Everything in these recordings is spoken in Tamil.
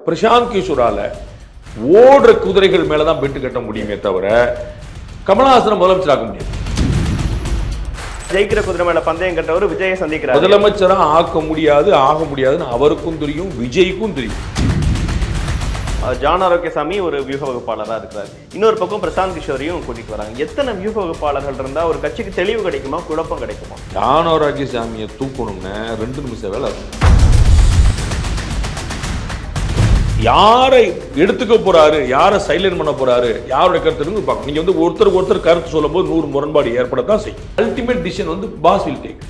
பிரசாந்த் கிஷோரால ஓடுற குதிரைகள் மேலதான் பெட்டு கட்ட முடியுமே தவிர கமலஹாசனை முதலமைச்சராக்க முடியாது. ஜெயிக்கிற குதிரை மேல பந்தயம் கட்டவர் விஜயை சந்திக்கிறார். முதலமைச்சரா ஆக முடியாதுன்னு அவருக்கும் தெரியும், விஜய்க்கும் தெரியும். ஜான் ஆரோக்கியசாமி ஒரு வியூக வகுப்பாளராக இருக்கிறார். இன்னொரு பக்கம் பிரசாந்த் கிஷோரையும் கூட்டிட்டு வராங்க. எத்தனை வியூக வகுப்பாளர்கள் இருந்தா ஒரு கட்சிக்கு தெளிவு கிடைக்குமா, குழப்பம் கிடைக்குமா? ஜான் ஆரோக்கியசாமியை தூக்கணும்னு 2 நிமிஷம் வேலை. யாரை எடுத்துக்க போறாரு, யாரை சைலண்ட் பண்ண போறாரு, யாரோட கருத்து இருந்து பார்க்கணும். நீங்க வந்து ஒருத்தருக்கு ஒருத்தர் கருத்து சொல்லும் போது 100 முரண்பாடு ஏற்படத்தான் செய்யும். அல்டிமேட் டிசிஷன் வந்து பாஸ் வில் டேக்.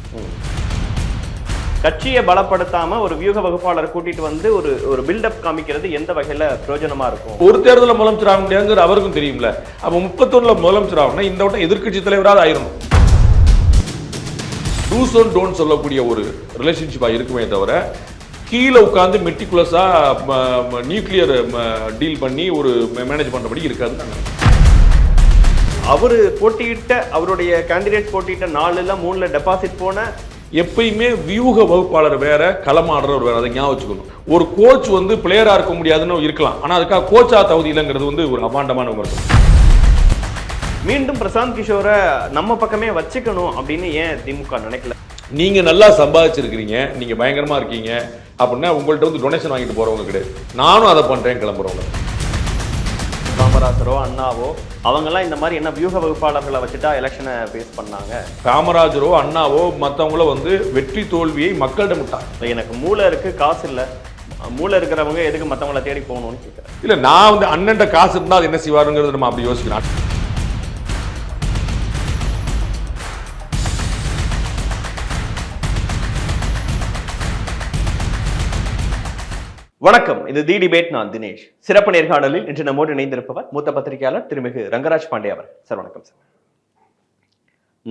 கட்சியை பலப்படுத்தாம ஒரு வியூக வகுப்பாளர் கூட்டிட்டு வந்து ஒரு பில்டப் காமிக்கிறது எந்த வகையில பிரயோஜனமா இருக்கும்? ஒரு தேர்தலில் முதலமைச்சர் ஆக முடியாதுங்கிற அவருக்கும் தெரியும்ல. அப்ப 31 முதலமைச்சர் ஆகணும்னா இந்த வட்டம் எதிர்கட்சி தலைவராக ஆயிரணும். டூஸ் அண்ட் டோன்ட் சொல்லக்கூடிய ஒரு ரிலேஷன்ஷிப்பா இருக்குமே தவிர கீழே உட்கார்ந்து மெட்டிகுலஸா நியூக்ளியர் டீல் பண்ணி ஒரு மேனேஜ் பண்றபடி இருக்காது. அவரு போட்டியிட்ட அவருடைய கேண்டிடேட் போட்டியிட்ட 4ல 3ல டெபாசிட் போன எப்பயுமே வியூக வகுப்பாளர் வேற, களமாடுறவர் வேற. அதை ஞாபகம் வச்சுக்கணும். ஒரு கோச் வந்து பிளேயரா இருக்க முடியாதுன்னு இருக்கலாம், ஆனா அதுக்காக கோச்சா தகுதி இல்லைங்கிறது வந்து ஒரு அபாண்டமான விமர்சனம். மீண்டும் பிரசாந்த் கிஷோரை நம்ம பக்கமே வச்சுக்கணும் அப்படின்னு ஏன் திமுக நினைக்கல? நீங்க நல்லா சம்பாதிச்சிருக்கிறீங்க, நீங்க பயங்கரமா இருக்கீங்க அப்படின்னா உங்கள்ட்ட வந்து டொனேஷன் வாங்கிட்டு போறவங்க கிடையாது. நானும் அதை பண்றேன் கிளம்புறவங்க. காமராஜரோ அண்ணாவோ அவங்கெல்லாம் இந்த மாதிரி என்ன வியூக வகுப்பாளர்களை வச்சுட்டா எலெக்ஷனை ஃபேஸ் பண்ணாங்க. காமராஜரோ அண்ணாவோ மற்றவங்களோ வந்து வெற்றி தோல்வியை மக்களிடம் விட்டாங்க. எனக்கு மூளை இருக்கு, காசு இல்லை. மூளை இருக்கிறவங்க எதுக்கு மற்றவங்களை தேடி போகணும்னு கேட்குறேன். இல்லை, நான் வந்து அண்ணன்ட்ட காசு இருந்தால் அது என்ன செய்வாருங்கிறது நம்ம அப்படி யோசிக்கலாம். வணக்கம், இது தி டிபேட். நான் தினேஷ். சிறப்பு நேர்காணலில் இன்று நம்மோடு இணைந்திருப்பவர் மூத்த பத்திரிகையாளர் திருமிகு ரங்கராஜ் பாண்டே அவர். சார் வணக்கம் சார்.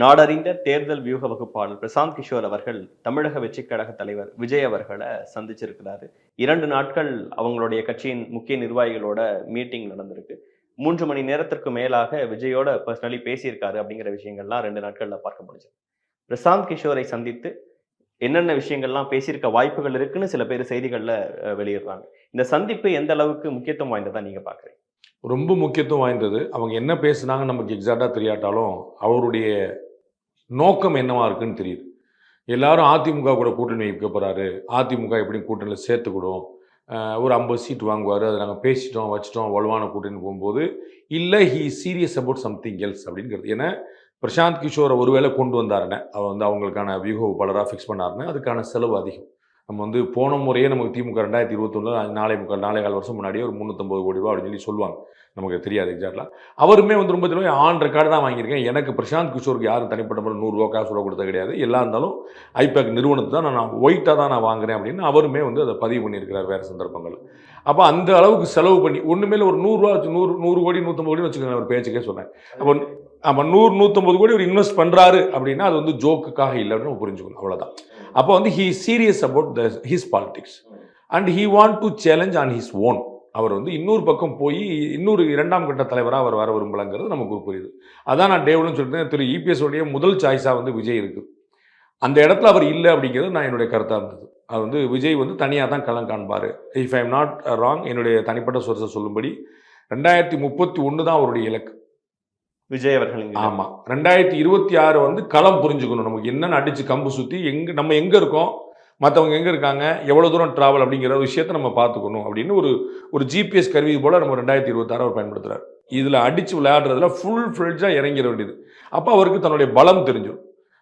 நாடறிந்த தேர்தல் வியூக வகுப்பாளர் பிரசாந்த் கிஷோர் அவர்கள் தமிழக வெற்றி கழக தலைவர் விஜய் அவர்களை சந்திச்சிருக்கிறாரு. 2 நாட்கள் அவங்களுடைய கட்சியின் முக்கிய நிர்வாகிகளோட மீட்டிங் நடந்திருக்கு. 3 மணி நேரத்திற்கு மேலாக விஜயோட பர்சனலி பேசியிருக்காரு. அப்படிங்கிற விஷயங்கள்லாம் 2 நாட்கள்ல பார்க்க முடிஞ்சது. பிரசாந்த் கிஷோரை சந்தித்து என்னென்ன விஷயங்கள்லாம் பேசியிருக்க வாய்ப்புகள் இருக்குன்னு சில பேர் செய்திகள்ல வெளியிடுறாங்க. இந்த சந்திப்பு எந்த அளவுக்கு முக்கியத்துவம் வாய்ந்ததா நீங்க பாக்குறீங்க? ரொம்ப முக்கியத்துவம் வாய்ந்தது. அவங்க என்ன பேசுனாங்க நமக்கு எக்ஸாக்டா தெரியாட்டாலும் அவருடைய நோக்கம் என்னவா இருக்குன்னு தெரியுது. எல்லாரும் அதிமுக கூட கூட்டணி வைக்க போறாரு, அதிமுக எப்படி கூட்டணியில் சேர்த்துக்கிடும், ஒரு 50 சீட் வாங்குவார், அதை நாங்கள் பேசிட்டோம் வச்சுட்டோம் வலுவான கூட்டணி போகும்போது இல்லை, he serious about something else அப்படிங்கிறது. ஏன்னா பிரசாந்த் கிஷோரை ஒருவேளை கொண்டு வந்தாருன்னு அவர் வந்து அவங்களுக்கான வியூக வகுப்பாளராக ஃபிக்ஸ் பண்ணாருன்னு அதுக்கான செலவு அதிகம். நம்ம வந்து போன முறையே நமக்கு திமுக 2021 நாலே கால் வருஷம் முன்னாடியே ஒரு 350 கோடி ரூபா அப்படின்னு சொல்லுவாங்க. நமக்கு தெரியாது எக்ஸாக்டாக. அவருமே வந்து ரொம்ப தெளிவாக ஆன் ரெக்கார்டு தான் வாங்கியிருக்கேன். எனக்கு பிரசாந்த் கிஷோருக்கு யாரும் தனிப்பட்ட முறை 100 ரூபா காசு ரூபா கொடுத்தது கிடையாது. எல்லாம் இருந்தாலும் ஐபேக் நிறுவனத்தை தான் நான் ஒயிட்டாக தான் நான் வாங்குறேன் அப்படின்னு அவருமே வந்து அதை பதிவு பண்ணியிருக்கிறார் வேறு சந்தர்ப்பங்கள். அப்போ அந்த அளவுக்கு செலவு பண்ணி ஒன்றுமேல ஒரு 100 ரூபா வச்சு 100 கோடி 150 கோடி வச்சுக்கோங்க ஒரு பேச்சுக்கே சொன்னேன். அப்போ ஆமாம் 100-150 கோடி ஒரு இன்வெஸ்ட் பண்ணுறாரு அப்படின்னா அது வந்து ஜோக்குக்காக இல்லைன்னு நம்ம புரிஞ்சுக்கணும், அவ்வளோதான். அப்போ வந்து he serious about his politics and he want to challenge on his own. அவர் வந்து இன்னொரு பக்கம் போய் இன்னொரு 2ஆம் கட்ட தலைவராக அவர் வர விரும்பலங்கிறது நமக்கு புரியுது. அதான் நான் டேவிலும் சொல்லிட்டேன், திரு இபிஎஸ் உடைய முதல் சாய்ஸாக வந்து விஜய் இருக்குது. அந்த இடத்துல அவர் இல்லை அப்படிங்கிறது நான் என்னுடைய கருத்தாக இருந்தது. அது வந்து விஜய் வந்து தனியாக தான் களம் காண்பார். If I am not wrong, என்னுடைய தனிப்பட்ட சோர்ஸை சொல்லும்படி 2031 தான் அவருடைய இலக்கு விஜய் அவர்கள். ஆமாம், 2026 வந்து களம் புரிஞ்சுக்கணும். நமக்கு என்னென்னு அடித்து கம்பு சுற்றி நம்ம எங்கே இருக்கோம், மற்றவங்க எங்கே இருக்காங்க, எவ்வளோ தூரம் ட்ராவல் அப்படிங்கிற விஷயத்தை நம்ம பார்த்துக்கணும் அப்படின்னு ஒரு ஜிபிஎஸ் கருவி போல் நம்ம 2026 அவர் பயன்படுத்துகிறார். இதில் அடித்து விளையாடுறதுல ஃபுல் ஃப்ளெட்ஜாக இறங்கிட வேண்டியது. அப்போ அவருக்கு தன்னுடைய பலம் தெரிஞ்சிடும்.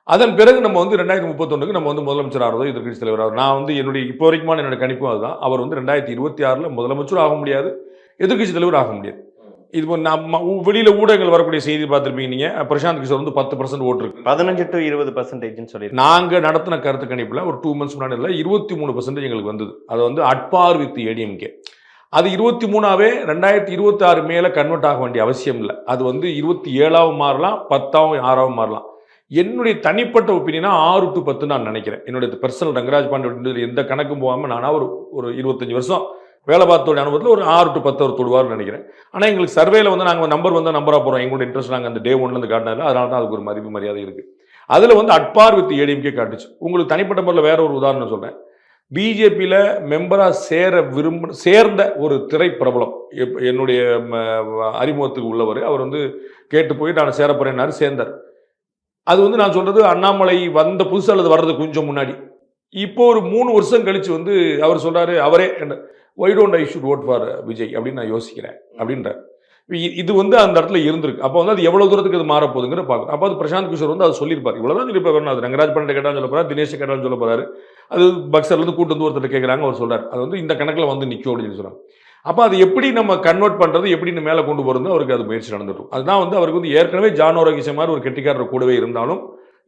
அதன் பிறகு நம்ம வந்து 2031 நம்ம வந்து முதலமைச்சர் ஆகிறதோ எதிர்கட்சி தலைவர். நான் வந்து இப்போ வரைக்குமான என்னோட கணிப்பும் அதுதான். அவர் வந்து 2026 முதலமைச்சரும் ஆக முடியாது, எதிர்கட்சி தலைவர் ஆக முடியாது. இது நம்ம வெளியில ஊடகங்கள் வரக்கூடிய செய்தி பார்த்துருப்பீங்க நீங்க. பிரசாந்த் கிஷோர் வந்து 10% ஓட்டு இருக்கு, 15 to 20% சொல்லி நாங்க நடத்தின கருத்து கணிப்புல ஒரு 2 months முன்னாடி 23% எங்களுக்கு வந்தது. அது வந்து அட்பார் வித் ஏடிஎம்கே. அது 23ஆவே 2026 மேல கன்வெர்ட் ஆக வேண்டிய அவசியம் இல்லை. அது வந்து 27ஆவும் மாறலாம், 10ஆவும் 6ஆவும் மாறலாம். என்னுடைய தனிப்பட்ட ஒப்பீனியனா 6 to 10 நான் நினைக்கிறேன். என்னுடைய பர்சனல் ரங்கராஜ் பாண்டே எந்த கணக்கும் போகாமல் நானா ஒரு 25 வருஷம் வேலை பார்த்தோடைய அனுபவத்தில் ஒரு 6 to 10 அவர் தொடுவார்னு நினைக்கிறேன். ஆனால் எங்களுக்கு சர்வேல வந்து நாங்கள் நம்பர் வந்து நம்பராக போகிறோம். எங்களோட இன்ட்ரெஸ்ட் நாங்கள் அந்த டே 1லேருந்து காட்டினால அதனால தான் அதுக்கு ஒரு மரியாதை இருக்குது. அதில் வந்து அட்பார் வித் ஏடிஎம்கே காட்டுச்சு. உங்களுக்கு தனிப்பட்ட முறையில் வேற ஒரு உதாரணம் சொல்கிறேன். பிஜேபியில் மெம்பராக சேர்ந்த ஒரு திரைப்பிரபலம் என்னுடைய அறிமுகத்துக்கு உள்ளவர். அவர் வந்து கேட்டு போய் நான் சேர போறேன்னாரு, சேர்ந்தார். அது வந்து நான் சொல்றது அண்ணாமலை வந்த புதுசு அல்லது வர்றது கொஞ்சம் முன்னாடி. இப்போ ஒரு 3 வருஷம் கழிச்சு வந்து அவர் சொல்றாரு, அவரே why don't I should vote for Vijay அப்படின்னு நான் யோசிக்கிறேன் அப்படின்றார். இது வந்து அந்த இடத்துல இருந்திருக்கு. அப்போ வந்து அது எவ்வளவு தூரத்துக்கு அது மாறப்போகுதுங்கிற பார்க்கணும். அப்போ அது பிரசாந்த் கிஷோர் வந்து அதை சொல்லியிருப்பார். இவ்வளவுதான் சொல்லியிருப்பார். அது ரங்கராஜ் பண்டே கேட்டாலும் சொல்ல போறாரு, தினேஷ் கேட்டாலும் சொல்ல போறாரு. அது பக்சர்லேருந்து கூட்டு வந்து ஒருத்தர் கேட்குறாங்க, அவர் சொல்றாரு அது வந்து இந்த கணக்கில் வந்து நிற்கும் அப்படின்னு சொல்றாங்க. அப்போ அது எப்படி நம்ம கன்வெர்ட் பண்ணுறது, எப்படி மேலே கொண்டு போகிறது, அவருக்கு அது முயற்சி நடந்துடும். அதுதான் வந்து அவருக்கு வந்து ஏற்கனவே ஜான் ஆரோக்கிய மாதிரி ஒரு கெட்டிக்காரர் கூடவே இருந்தாலும்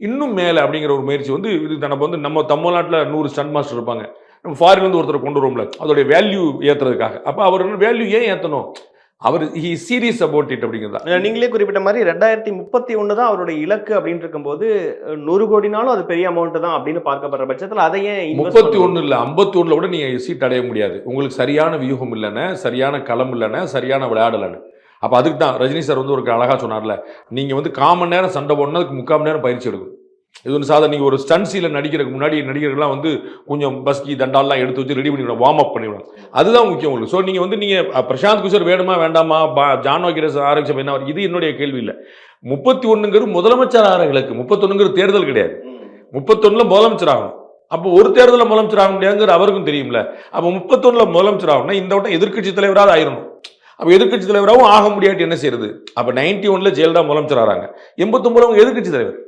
இன்னும் மேலே அப்படிங்கிற ஒரு முயற்சி வந்து இது நம்ம வந்து நம்ம தமிழ்நாட்டில் 100 ஸ்டண்ட் மாஸ்டர் இருப்பாங்க, நம்ம ஃபாரின்லேருந்து ஒருத்தர் கொண்டு வருவோம்ல, அதோடைய வேல்யூ ஏற்றுறதுக்காக. அப்போ அவர் வேல்யூ ஏன் ஏற்றணும், அவர் ஹி சீரியஸ் அபவுட் இட் அப்படிங்கிறதா. நீங்களே குறிப்பிட்ட மாதிரி 2031 தான் அவருடைய இலக்கு அப்படின்னு இருக்கும்போது 100 கோடினாலும் அது பெரிய அமௌண்ட் தான் அப்படின்னு பார்க்கப்படுற பட்சத்தில் அதை ஏன் 31 இல்லை 51 கூட நீங்க சீட் அடைய முடியாது. உங்களுக்கு சரியான வியூகம் இல்லைன்னு, சரியான களம் இல்லைன்னு, சரியான விளையாடலன்னு. அப்போ அதுக்கு தான் ரஜினி சார் வந்து ஒரு அழகா சொன்னார்ல, நீங்க வந்து 1/4 மணி நேரம் சண்டை போடணும், அதுக்கு 3/4 மணி நேரம் பயிற்சி எடுக்கும். இது வந்து சாதாரண நீங்கள் ஒரு ஸ்டன் சீனில் நடிக்கிறதுக்கு முன்னாடி நடிகர்கள்லாம் வந்து கொஞ்சம் பஸ்கி தண்டாலாம் எடுத்து வச்சு ரெடி பண்ணிவிடும், வார்ம் அப் பண்ணிவிடும். அதுதான் முக்கியம் உங்களுக்கு. ஸோ நீங்கள் வந்து நீங்கள் பிரசாந்த் கிஷோர் வேணுமா வேண்டாமா, ஜான் ஆரோக்கிய என்ன, இது என்னுடைய கேள்வி இல்லை. 31ங்கிறது முதலமைச்சர் ஆகிற இலக்கு. 31ங்கிறது தேர்தல் கிடையாது. 31ல் முதலமைச்சர் ஆகணும். அப்போ ஒரு தேர்தலில் முதலமைச்சர் ஆக முடியாதுங்கிற அவருக்கும் தெரியும்ல. அப்போ 31ல் முதலமைச்சர் ஆகணும்னா இந்த வட்டம் எதிர்க்கட்சி தலைவராக ஆயிரணும். அப்போ எதிர்க்கட்சி தலைவராகவும் ஆக முடியாட்டி என்ன செய்யறது? அப்போ 91ல் ஜெயலலிதா முதலமைச்சர் ஆகிறாங்க, 89 அவங்க எதிர்க்கட்சி தலைவர்.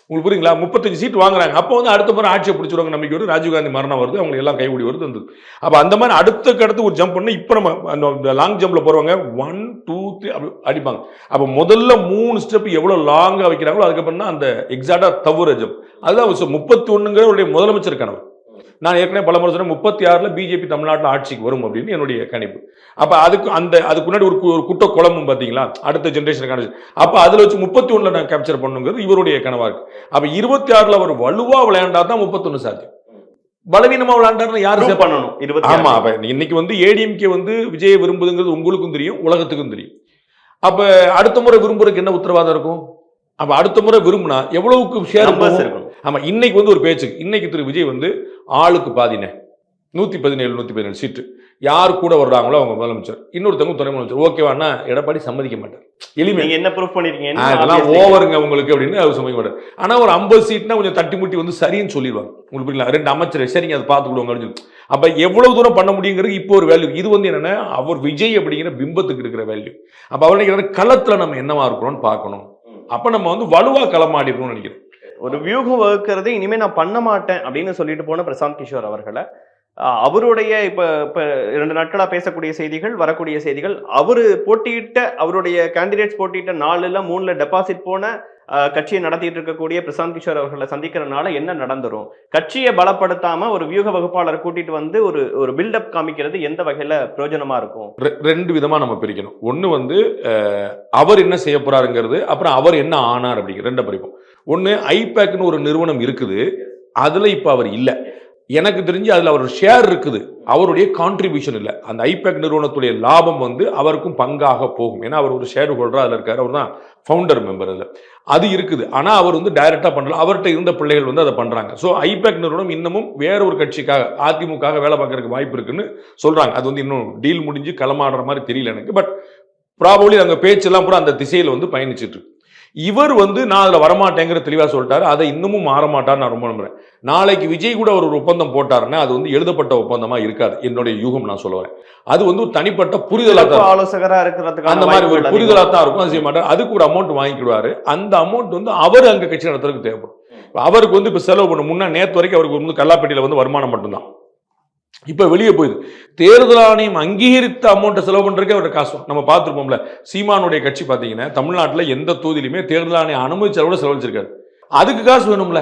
உங்களுக்கு புரியுங்களா? 35 சீட் வாங்குறாங்க. அப்போ வந்து அடுத்த முறை ஆட்சியை பிடிச்சிருவாங்க நம்பிக்கை வருது. ராஜீவ்காந்தி மரணம் வருது, அவங்க எல்லாம் கைகூடி வருது வந்து. அப்போ அந்த மாதிரி அடுத்து ஒரு ஜம்ப் பண்ணி இப்போ நம்ம அந்த லாங் ஜம்ப்ல போறவங்க 1 2 3 அப்படி அடிப்பாங்க. அப்போ முதல்ல 3 ஸ்டெப் எவ்வளோ லாங்காக வைக்கிறாங்களோ அதுக்கப்புறம் தான் அந்த எக்ஸாக்டா தவறு ஜம்ப். அதுதான் 31ங்கிற முதலமைச்சர் கனவு. நான் ஏற்கனவே பல முறை சொன்னேன், 36ல் பிஜேபி தமிழ்நாட்டில் ஆட்சிக்கு வரும் அப்படின்னு என்னுடைய கணிப்பு. அப்போ அதுக்கு முன்னாடி ஒரு குட்ட குழம்பும் பார்த்தீங்களா, அடுத்த ஜென்ரேஷனுக்கான. அப்போ அதில் வச்சு 31ல் நான் கேப்சர் பண்ணுங்கிறது இவருடைய கனவா இருக்கு. அப்போ 26ல் அவர் வலுவா விளையாண்டா தான் 31 சாத்தியம். பலவீனமா விளையாண்டாருன்னா யாரு பண்ணணும்? ஆமா, அப்ப இன்னைக்கு வந்து ஏடிஎம்கே வந்து விஜயை விரும்புதுங்கிறது உங்களுக்கும் தெரியும், உலகத்துக்கும் தெரியும். அப்ப அடுத்த முறை விரும்புறதுக்கு என்ன உத்தரவாதம் இருக்கும்? அப்ப அடுத்த முறை விரும்பினா எவ்வளவுக்கு ஷேர் இருக்கும்? ஆமா, இன்னைக்கு வந்து ஒரு பேச்சு, இன்னைக்கு திரு விஜய் வந்து ஆளுக்கு பாதினே 117 சீட்டு, யார் கூட வர்றாங்களோ அவங்க முதலமைச்சர், இன்னொருத்தவங்க துணை முதலமைச்சர். ஓகேவானா எடப்பாடி சம்மதிக்க மாட்டார். எளிமை என்ன ப்ரூஃப் பண்ணிருக்கீங்க, அதெல்லாம் ஓவருங்க உங்களுக்கு அப்படின்னு அவர் சம்மதிக்க மாட்டார். ஆனா ஒரு 50 சீட்னா கொஞ்சம் தட்டி முட்டி வந்து சரின்னு சொல்லிடுவாங்க. உங்களுக்கு புரியல, 2 அமைச்சர் சரிங்க அதை பார்த்துக்கிடுவாங்க அப்படின்னு. அப்ப எவ்வளவு தூரம் பண்ண முடியுங்கிறது இப்போ ஒரு வேல்யூ. இது வந்து என்னன்னா அவர் விஜய் அப்படிங்கிற பிம்பத்துக்கு இருக்கிற வேல்யூ. அப்ப அவருடைய களத்துல நம்ம என்னவா இருக்கிறோம்னு பார்க்கணும். அப்ப நம்ம வந்து வலுவா களமாடி இருக்கணும்னு நினைக்கிறேன். ஒரு வியூகம் வகுக்கிறது இனிமே நான் பண்ண மாட்டேன் அப்படின்னு சொல்லிட்டு போன பிரசாந்த் கிஷோர் அவர்களை அவருடைய இப்ப 2 நாட்களா பேசக்கூடிய செய்திகள், வரக்கூடிய செய்திகள், அவருடைய கேண்டிடேட்ஸ் போட்டியிட்ட 4ல் 3ல டெபாசிட் போன கட்சியை நடத்திட்டு இருக்கக்கூடிய பிரசாந்த் கிஷோர் அவர்களை சந்திக்கிறதுனால என்ன நடந்துரும்? கட்சியை பலப்படுத்தாம ஒரு வியூக வகுப்பாளரை கூட்டிட்டு வந்து ஒரு பில்டப் காமிக்கிறது எந்த வகையில பிரயோஜனமா இருக்கும்? 2 விதமா நம்ம பிரிக்கணும். ஒண்ணு வந்து அவர் என்ன செய்ய போறாருங்கிறது, அப்புறம் அவர் என்ன ஆனார் அப்படிங்கிற 2 பிரிப்போம். ஒண்ணு ஐபேக்னு ஒரு நிறுவனம் இருக்குது, அதுல இப்ப அவர் இல்ல. எனக்கு தெரிஞ்சு அதுல அவர் ஷேர் இருக்குது, அவருடைய கான்ட்ரிபியூஷன் இல்லை. அந்த ஐபேக் நிறுவனத்துடைய லாபம் வந்து அவருக்கும் பங்காக போகும். ஏன்னா அவர் ஒரு ஷேர் ஹோல்டரா அதில் இருக்காரு, அவர் தான் ஃபவுண்டர் மெம்பர் அதில். அது இருக்குது. ஆனா அவர் வந்து டைரக்டா பண்ணல, அவர்கிட்ட இருந்த பிள்ளைகள் வந்து அதை பண்றாங்க. ஸோ ஐபேக் நிறுவனம் இன்னமும் வேற ஒரு கட்சிக்காக, அதிமுக வேலை பார்க்கறதுக்கு வாய்ப்பு இருக்குன்னு சொல்றாங்க. அது வந்து இன்னும் டீல் முடிஞ்சு களமாடுற மாதிரி தெரியல எனக்கு. பட் ப்ராபபிலி அங்கே பேச்செல்லாம் கூட அந்த திசையில் வந்து பயணிச்சுட்டு இருக்கு. இவர் வந்து நான் அதில் வரமாட்டேங்கிற தெளிவாக சொல்லிட்டாரு. அதை இன்னமும் மாறமாட்டார் நான் ரொம்ப நம்புறேன். நாளைக்கு விஜய் கூட ஒரு ஒப்பந்தம் போட்டாருன்னா அது வந்து எழுதப்பட்ட ஒப்பந்தமா இருக்காது, என்னுடைய யூகம் நான் சொல்லுவேன். அது வந்து ஒரு தனிப்பட்ட புரிதலாக தான், ஆலோசகராக இருக்கிறதுக்கு அந்த மாதிரி ஒரு புரிதலாக தான் இருக்கும். அது செய்ய மாட்டார். அதுக்கு ஒரு அமௌண்ட் வாங்கிக்கிடுவாரு. அந்த அமௌண்ட் வந்து அவர் அங்கே கட்சி நடத்துறதுக்கு தேவைப்படும். அவருக்கு வந்து இப்போ செலவு பண்ண முன்னா நேற்று வரைக்கும் அவருக்கு வந்து கல்லாப்பேட்டையில் வந்து வருமானம் மட்டும்தான். இப்ப வெளியே போயிடுது. தேர்தல் ஆணையம் அங்கீகரித்த அமௌண்ட்டை செலவு பண்றதுக்கே அவருடைய காசு நம்ம பார்த்துருப்போம்ல. சீமானுடைய கட்சி பார்த்தீங்கன்னா தமிழ்நாட்டில் எந்த தொகுதியிலுமே தேர்தல் ஆணையம் அனுமதிச்சா கூட செலவழிச்சிருக்காரு. அதுக்கு காசு வேணும்ல.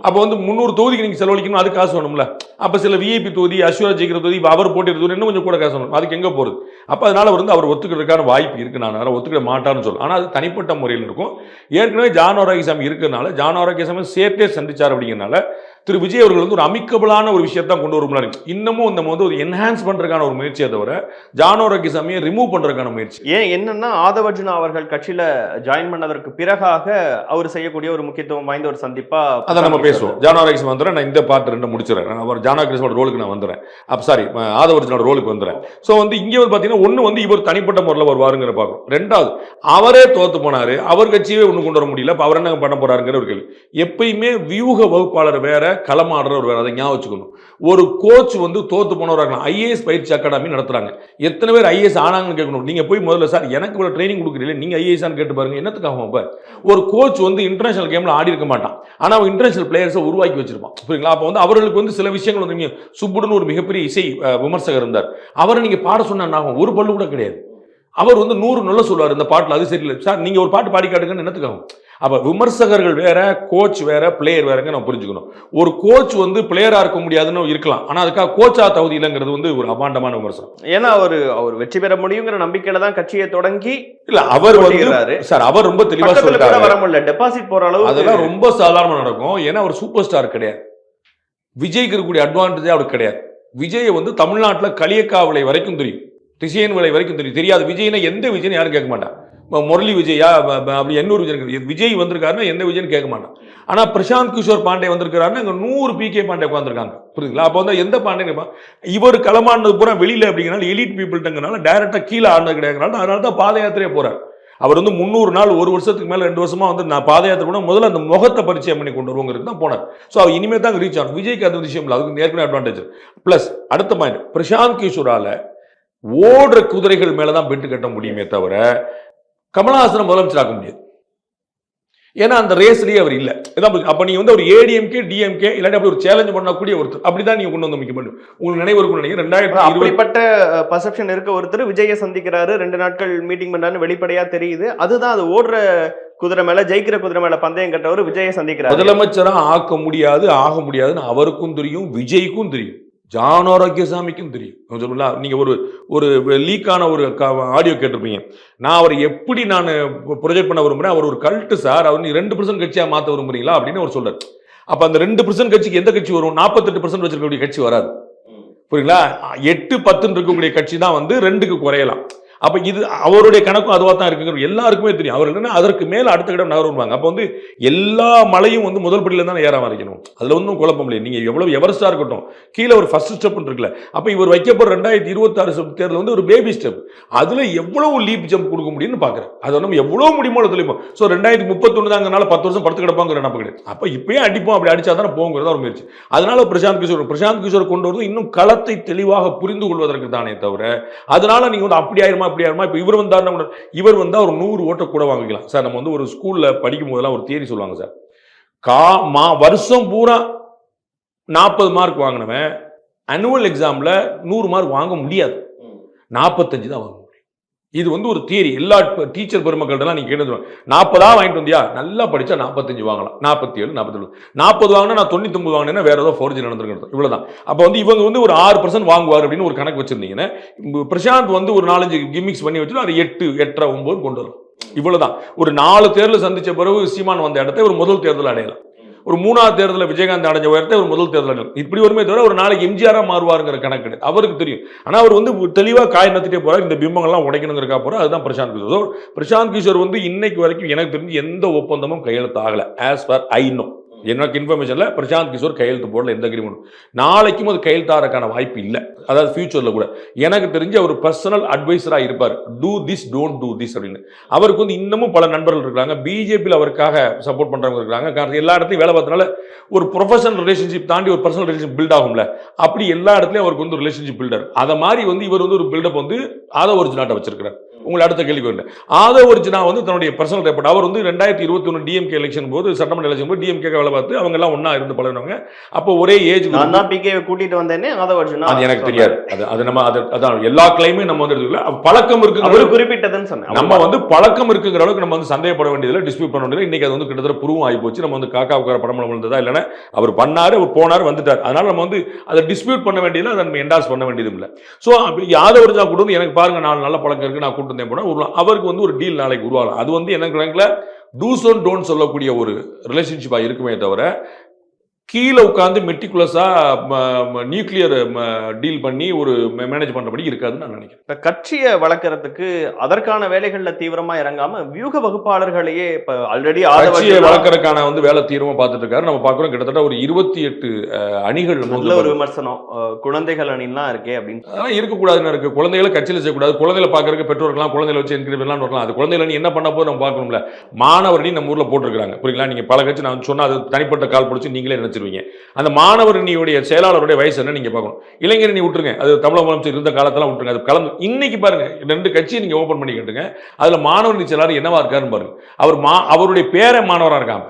அப்போ வந்து 300 தொகுதிக்கு நீங்க செலவழிக்கணும், அதுக்கு காசு வேணும்ல. அப்ப சில விஐபி தொகுதி, அஸ்வரா ஜெயிக்கிற தொகுதி, அவர் போட்டிருக்க இன்னும் கொஞ்சம் கூட காசு வேணும். அதுக்கு எங்க போறது? அப்ப அதனால வந்து அவர் ஒத்துக்கிறதுக்கான வாய்ப்பு இருக்கு. நான் ஒத்துக்கிட மாட்டான்னு சொல்லுவேன். ஆனா அது தனிப்பட்ட முறையில் இருக்கும். ஏற்கனவே ஜான் ஆரோக்கியசாமி இருக்கிறதுனால, ஜான் ஆரோக்கியசாமி சேர்த்தே சந்திச்சார் அப்படிங்கிறனால திரு விஜய் அவர்கள் வந்து ஒரு அமிக்கபிளான ஒரு விஷயத்தான் கொண்டு வரும்னாரு. இன்னமும் நம்ம வந்து ஒரு என்ஹான்ஸ் பண்றதுக்கான ஒரு முயற்சியை தவிர ஜான் ஆரோக்கியசாமியை ரிமூவ் பண்றதுக்கான முயற்சி. ஏன் என்னன்னா ஆதவர்ஜுனா அவர்கள் கட்சியில ஜாயின் பண்ணதற்கு பிறகாக அவர் செய்யக்கூடிய ஒரு முக்கியத்துவம் வாய்ந்த ஒரு சந்திப்பா அதை நம்ம பேசுவோம். ஜான் ஆரோக்கியம் வந்துடுறேன், நான் இந்த பார்ட் 2 முடிச்சிடறேன். அவர் ஜான் ஆரோக்கியஸோட ரோலுக்கு நான் வந்துடுறேன். சாரி, ஆதவர்ஜுனோட ரோலுக்கு வந்துடுறேன். ஸோ வந்து இங்கே வந்து பார்த்தீங்கன்னா ஒன்று வந்து இவர் தனிப்பட்ட முறையில் வருவாருங்கிற பார்க்கணும். ரெண்டாவது, அவரே தோத்து போனாரு, அவர் கட்சியே ஒன்று கொண்டு வர முடியல, இப்போ அவர் என்ன பண்ண போறாருங்கிற ஒரு கேள்வி. எப்பயுமே வியூக வகுப்பாளர் வேற, களமாடுறவர் வேற, அதை ஞாபகம் வச்சுக்கணும். ஒரு கோச் வந்து தோத்து போனவராக ஐஏஎஸ் பயிற்சி அகாடமி நடத்துறாங்க. எத்தனை பேர் ஐஏஎஸ் ஆனாங்கன்னு கேட்கணும். நீங்க போய் முதல்ல சார் எனக்கு இவ்வளவு ட்ரைனிங் கொடுக்குறீங்க, நீங்க ஐஏஎஸ் கேட்டு பாருங்க, என்னத்துக்காக? இப்ப ஒரு கோச் வந்து இன்டர்நேஷனல் கேம்ல ஆடி இருக்க மாட்டான், ஆனா அவன் இன்டர்நேஷனல் பிளேயர்ஸை உருவாக்கி வச்சிருப்பான். புரியுங்களா? அப்போ வந்து அவர்களுக்கு வந்து சில விஷயங்கள் வந்து சுப்புடுன்னு ஒரு மிகப்பெரிய இசை விமர்சகர் இருந்தார், அவரை நீங்க பாட சொன்னா ஒரு பல்லு கூட கிடையாது. அவர் வந்து 100 நல்ல சொல்லுவார் இந்த பாட்டில், அது சரியில்லை சார் நீங்க ஒரு பாட்டு பாடி காட்டுங்கன்னு என்னத்துக்காகும்? அப்ப விமர்சகர்கள் வேற, கோச் வேற, பிளேயர் வேறங்க நம்ம புரிஞ்சுக்கணும். ஒரு கோச் வந்து பிளேயரா இருக்க முடியாதுன்னு இருக்கலாம், ஆனா அதுக்காக கோச்சா தகுதி இல்லைங்கிறது வந்து ஒரு அபாண்டமான விமர்சனம். ஏன்னா அவர் வெற்றி பெற முடியுங்கிற நம்பிக்கையில தான் கட்சியை தொடங்கி இல்ல அவர் வந்து சார் அவர் ரொம்ப தெளிவா சொல்லிட்டாரு, வர முடியல, டெபாசிட் போற அளவு அதெல்லாம் ரொம்ப சாதாரணமா நடக்கும். ஏன்னா அவர் சூப்பர் ஸ்டார் கிடையாது, விஜய்க்கு இருக்கக்கூடிய அட்வான்டேஜ் அவருக்கு கிடையாது. விஜய் வந்து தமிழ்நாட்டில் களியக்காவலை வரைக்கும் தெரியும், திசையன் விலை வரைக்கும் தெரியும். தெரியாது விஜய்னா எந்த விஜய்னு யாரும் கேட்க மாட்டான். முரளி விஜயா அப்படி எண்ணூர் விஜய், விஜய் வந்திருக்காருன்னா எந்த விஜய்னு கேட்க மாட்டான். ஆனா பிரசாந்த் கிஷோர் பாண்டே வந்திருக்காருன்னா இங்க 100 பிகே பாண்டே உட்காந்துருக்காங்க. புரியுதுங்களா? அப்போ வந்து எந்த பாண்டே இவர் களமானது பூரா வெளியில அப்படிங்கிறனால எலிட் பீப்புள்ங்கிறனால டைரக்டா கீழே ஆடினது கிடையாதுனால அதனால தான் பாத யாத்திரையே போறாரு. அவர் வந்து 300 நாள், ஒரு வருஷத்துக்கு மேல 2 வருஷமா வந்து நான் பாத யாத்திரை கூட முதல்ல அந்த முகத்தை பரிச்சயம் பண்ணி கொண்டு வருவோங்கிறது தான் போனார். ஸோ அவர் இனிமே தான் ரீச் ஆகும். விஜய்க்கு அது விஷயம் இல்லை, அதுக்கு ஏற்கனவே அட்வான்டேஜ். பிளஸ் அடுத்த பாயிண்ட், பிரசாந்த் கிஷோரால ஓடுற குதிரைகள் மேலதான் பெட்டு கட்ட முடியுமே தவிர கமலஹாசனை முதலமைச்சர் ஆக்க முடியாது. ஏன்னா அந்த ரேஸ்லயே அவர் இல்ல. அப்ப நீங்க வந்து ஒரு ஏடிஎம்கே டிஎம்கே இல்லாட்டி அப்படி ஒரு சேலஞ்ச் பண்ணக்கூடிய ஒருத்தர் அப்படிதான் நீங்க கொண்டு வந்து முக்கியம் பண்ணு. உங்களுக்கு நினைவு இருக்கும் நினைக்கிறேன் 2020 அப்படிப்பட்ட பர்செப்ஷன் இருக்க ஒருத்தர் விஜயை சந்திக்கிறாரு, 2 நாட்கள் மீட்டிங் பண்றாரு, வெளிப்படையா தெரியுது. அதுதான் அது ஓடுற குதிரை மேல, ஜெயிக்கிற குதிரை மேல பந்தயம் கட்டவர் விஜயை சந்திக்கிறார். முதலமைச்சரா ஆக்க முடியாது, ஆக முடியாதுன்னு அவருக்கும் தெரியும், விஜய்க்கும் தெரியும், ஜான் ஆரோக்கியசாமிக்கும் தெரியும். நீங்க ஒரு லீக்கான ஒரு ஆடியோ கேட்டிருப்பீங்க. நான் அவர் எப்படி நான் ப்ரொஜெக்ட் பண்ண விரும்புறேன், அவர் ஒரு கல்ட்டு சார், அவர் 2% கட்சியா மாற்ற விரும்புறீங்களா அப்படின்னு அவர் சொல்றாரு. அப்ப அந்த 2% கட்சிக்கு எந்த கட்சி வரும்? 48% வச்சிருக்கக்கூடிய கட்சி வராது. புரியுங்களா? 8-10 இருக்கக்கூடிய கட்சி தான் வந்து 2க்கு குறையலாம். அப்ப இது அவருடைய கணக்கும் அதுவா தான் இருக்குங்கிறது எல்லாருக்குமே தெரியும். அவர் என்னன்னா அதற்கு மேல அடுத்த கட்டம் நகருவாங்க. அப்ப வந்து எல்லா மலையும் வந்து முதல் படியில தான் ஏற ஆரம்பிக்கணும். அதுல ஒன்றும் குழப்பம் இல்லை. நீங்க எவ்வளவு எவரெஸ்டா இருக்கட்டும், கீழே ஒரு ஃபர்ஸ்ட் ஸ்டெப் இருக்குல்ல. அப்ப இவர் வைக்க போற 2026 தேர்தல் வந்து ஒரு பேபி ஸ்டெப். அதுல எவ்வளவு லீப் ஜம்ப் கொடுக்க முடியும்னு பாக்குறேன். அது நம்ம எவ்வளவு முடியுமோ தெளிப்போம். ஸோ 2031 தாங்கனால 10 வருஷம் படுத்து கிடப்பாங்க நினைப்பு கிடையாது. அப்ப இப்பயே அடிப்போம், அப்படி அடிச்சா தானே போங்கிறதா ஒரு முயற்சி. அதனால பிரசாந்த் கிஷோர் கொண்டு வரது இன்னும் களத்தை தெளிவாக புரிந்து கொள்வதற்கு தானே தவிர அதனால நீங்க வந்து அப்படி ஆயிருமா இப்படி ஆயிருமா. இப்ப இவர் வந்தா ஒரு 100 ஓட்ட கூட வாங்கிக்கலாம் சார். நம்ம வந்து ஒரு ஸ்கூல்ல படிக்கும் போதெல்லாம் ஒரு தியரி சொல்லுவாங்க சார், வருஷம் பூரா 40 மார்க் வாங்கினவன் அனுவல் எக்ஸாம்ல 100 மார்க் வாங்க முடியாது, 45 தான் வாங்க முடியும். இது வந்து ஒரு தியரி. எல்லா டீச்சர் பெருமக்கள்லாம் நீங்க கேட்டு 40 வாங்கிட்டு வந்தியா, நல்லா படிச்சா 45 வாங்கலாம், 47 47 40 வாங்கினா நான் 99 வாங்கினேன்னா வேற ஏதோ ஃபோர்ஜரி நடந்திருக்கிறது. இவ்வளவுதான். அப்ப வந்து இவங்க வந்து ஒரு 6% வாங்குவார் அப்படின்னு ஒரு கணக்கு வச்சிருந்தீங்கன்னா பிரசாந்த் வந்து ஒரு 4-5 கிமிக்ஸ் பண்ணி வச்சுட்டு அது 8, 8, 9 கொண்டு வரும். இவ்வளவுதான். ஒரு 4 தேர்தல் சந்திச்ச பிறகு சீமான் வந்த இடத்தை ஒரு முதல் தேர்தல் அடையலாம். ஒரு 3வது தேர்தலில் விஜயகாந்த் அடைஞ்ச உயரத்தை ஒரு முதல் தேர்தல் இப்படி வருமே தவிர ஒரு நாளைக்கு எம்ஜிஆரா மாறுவாருங்கிற கணக்கு கிடையாது. அவருக்கு தெரியும். ஆனா அவர் வந்து தெளிவா காய் நத்திட்டே போறாரு, இந்த பிம்பங்கள்லாம் உடைக்கணுங்கிறக்கா போறாரு. அதுதான் பிரசாந்த் கிஷோர். பிரசாந்த் கிஷோர் வந்து இன்னைக்கு வரைக்கும் எனக்கு தெரிஞ்சு எந்த ஒப்பந்தமும் கையெழுத்து ஆகல. ஆஸ் ஃபார் ஐ நோ, எனக்கு இன்ஃபர்மேஷன்ல பிரசாந்த் கிஷோர் கையெழுத்து போடல எந்த அக்ரிமெண்ட். நாளைக்கும் அது கையெழுத்தாறதுக்கான வாய்ப்பு இல்லை. அதாவது ஃபியூச்சர்ல கூட எனக்கு தெரிஞ்சு அவர் பர்சனல் அட்வைசரா இருப்பார். Do this, don't do this அப்படின்னு. அவருக்கு வந்து இன்னமும் பல நண்பர்கள் இருக்காங்க, பிஜேபியில் அவருக்காக சப்போர்ட் பண்றவங்க இருக்காங்க. காரணம் எல்லா இடத்துலையும் வேலை பார்த்தனால ஒரு ப்ரொஃபஷனல் ரிலேஷன்ஷிப் தாண்டி ஒரு பர்சனல் ரிலேஷன்ஷிப் பில்ட் ஆகும்ல, அப்படி எல்லா இடத்துலையும் அவருக்கு வந்து ரிலேஷன்ஷிப் பில்டர். அதை மாதிரி வந்து இவர் வந்து ஒரு பில்டப் வந்து ஆதவர்ஜுனாட்ட வச்சிருக்கிறார். உங்களை அடுத்த கேள்வி வந்து ஆதவர்ஜுனா வந்து தன்னுடைய பர்சனல் ரெப்போர்ட் அவர் வந்து 2021 டிஎம்கே எலெக்ஷன் போது, சட்டமன்ற எலெக்ஷன் போது டிஎம்கே வேலை பார்த்து அவங்க எல்லாம் ஒன்னா இருந்து பழகினவங்க. அப்போ ஒரே ஏஜ். நான் தான் பிகே கூட்டிட்டு வந்தேனே ஆதவர்ஜுனா, அது எனக்கு தெரியாது. அது நம்ம அதான் எல்லா கிளைமே நம்ம வந்து எடுத்துக்கல. பழக்கம் இருக்கு, அவர் குறிப்பிட்டதுன்னு சொன்னேன். நம்ம வந்து பழக்கம் இருக்குங்கிற அளவுக்கு நம்ம வந்து சந்தேகப்பட வேண்டியதில்லை, டிஸ்பியூட் பண்ண வேண்டியதில்லை. இன்னைக்கு அது வந்து கிட்டத்தட்ட ப்ரூவ் ஆகி போச்சு. நம்ம வந்து காக்கா உட்கார படம் விழுந்ததா இல்லைன்னா அவர் பண்ணாரு, அவர் போனார், வந்துட்டார். அதனால நம்ம வந்து அதை டிஸ்பியூட் பண்ண வேண்டியதில்லை, அதை நம்ம என்டாஸ் பண்ண வேண்டியதும் இல்லை. ஸோ ஆதவர்ஜுனா கூட வந்து எனக்கு பாருங்க 4 நல்ல பழக்கம் இருக்கு, நான் கூட்டு வந்தேன் போனா அவருக்கு வந்து ஒரு டீல் நாளைக்கு உருவாகும். அது வந்து எனக்கு டூஸ் அண்ட் டோன்ட் சொல்லக்கூடிய ஒரு ரிலேஷன்ஷிப்பா இருக்குமே தவிர கீழே உட்காந்து மெட்டிகுலஸா நியூக்ளியர் டீல் பண்ணி ஒரு மேனேஜ் பண்றபடி இருக்காதுன்னு நான் நினைக்கிறேன். இப்ப கட்சியை வளர்க்கறதுக்கு அதற்கான வேலைகள்ல தீவிரமா இறங்காம வியூக வகுப்பாளர்களையே இப்ப ஆல்ரெடி கட்சியை வளர்க்கறதுக்கான வந்து வேலை தீவிரமா பார்த்துட்டு இருக்காரு. நம்ம பார்க்கிறோம் கிட்டத்தட்ட ஒரு 28 அணிகள் நல்ல ஒரு விமர்சனம் குழந்தைகள் அணிலாம் இருக்கே அப்படின்னு. அதெல்லாம் இருக்கக்கூடாதுன்னு இருக்கு. குழந்தைகளை கட்சியில் செய்யக்கூடாது. குழந்தைகளை பார்க்கறதுக்கு பெற்றோர்கள்லாம் குழந்தைகளை வச்சு என்கரேஜ்லாம் வரலாம். அது குழந்தைகள் அணி என்ன பண்ண போது நம்ம பார்க்கணும்ல. மாணவர் அணி நம்ம ஊர்ல போட்டிருக்காங்க புரியுங்களா. நீங்க பல கட்சி நான் சொன்னா அது தனிப்பட்ட கால் பிடிச்சி நீங்களே நினைச்சிருவீங்க. அந்த மாணவர் அணியுடைய செயலாளருடைய வயசு என்ன நீங்க பார்க்கணும். இளைஞர் அணி விட்டுருங்க, அது தமிழக முதலமைச்சர் இருந்த காலத்தெல்லாம் விட்டுருங்க. அது கலந்து இன்னைக்கு பாருங்க 2 கட்சியை நீங்க ஓபன் பண்ணி கேட்டுங்க. அதுல மாணவர் அணி செயலாளர் என்னவா இருக்காருன்னு பாருங்க. அவருடைய பேரை மாணவரா இருக்காங்க.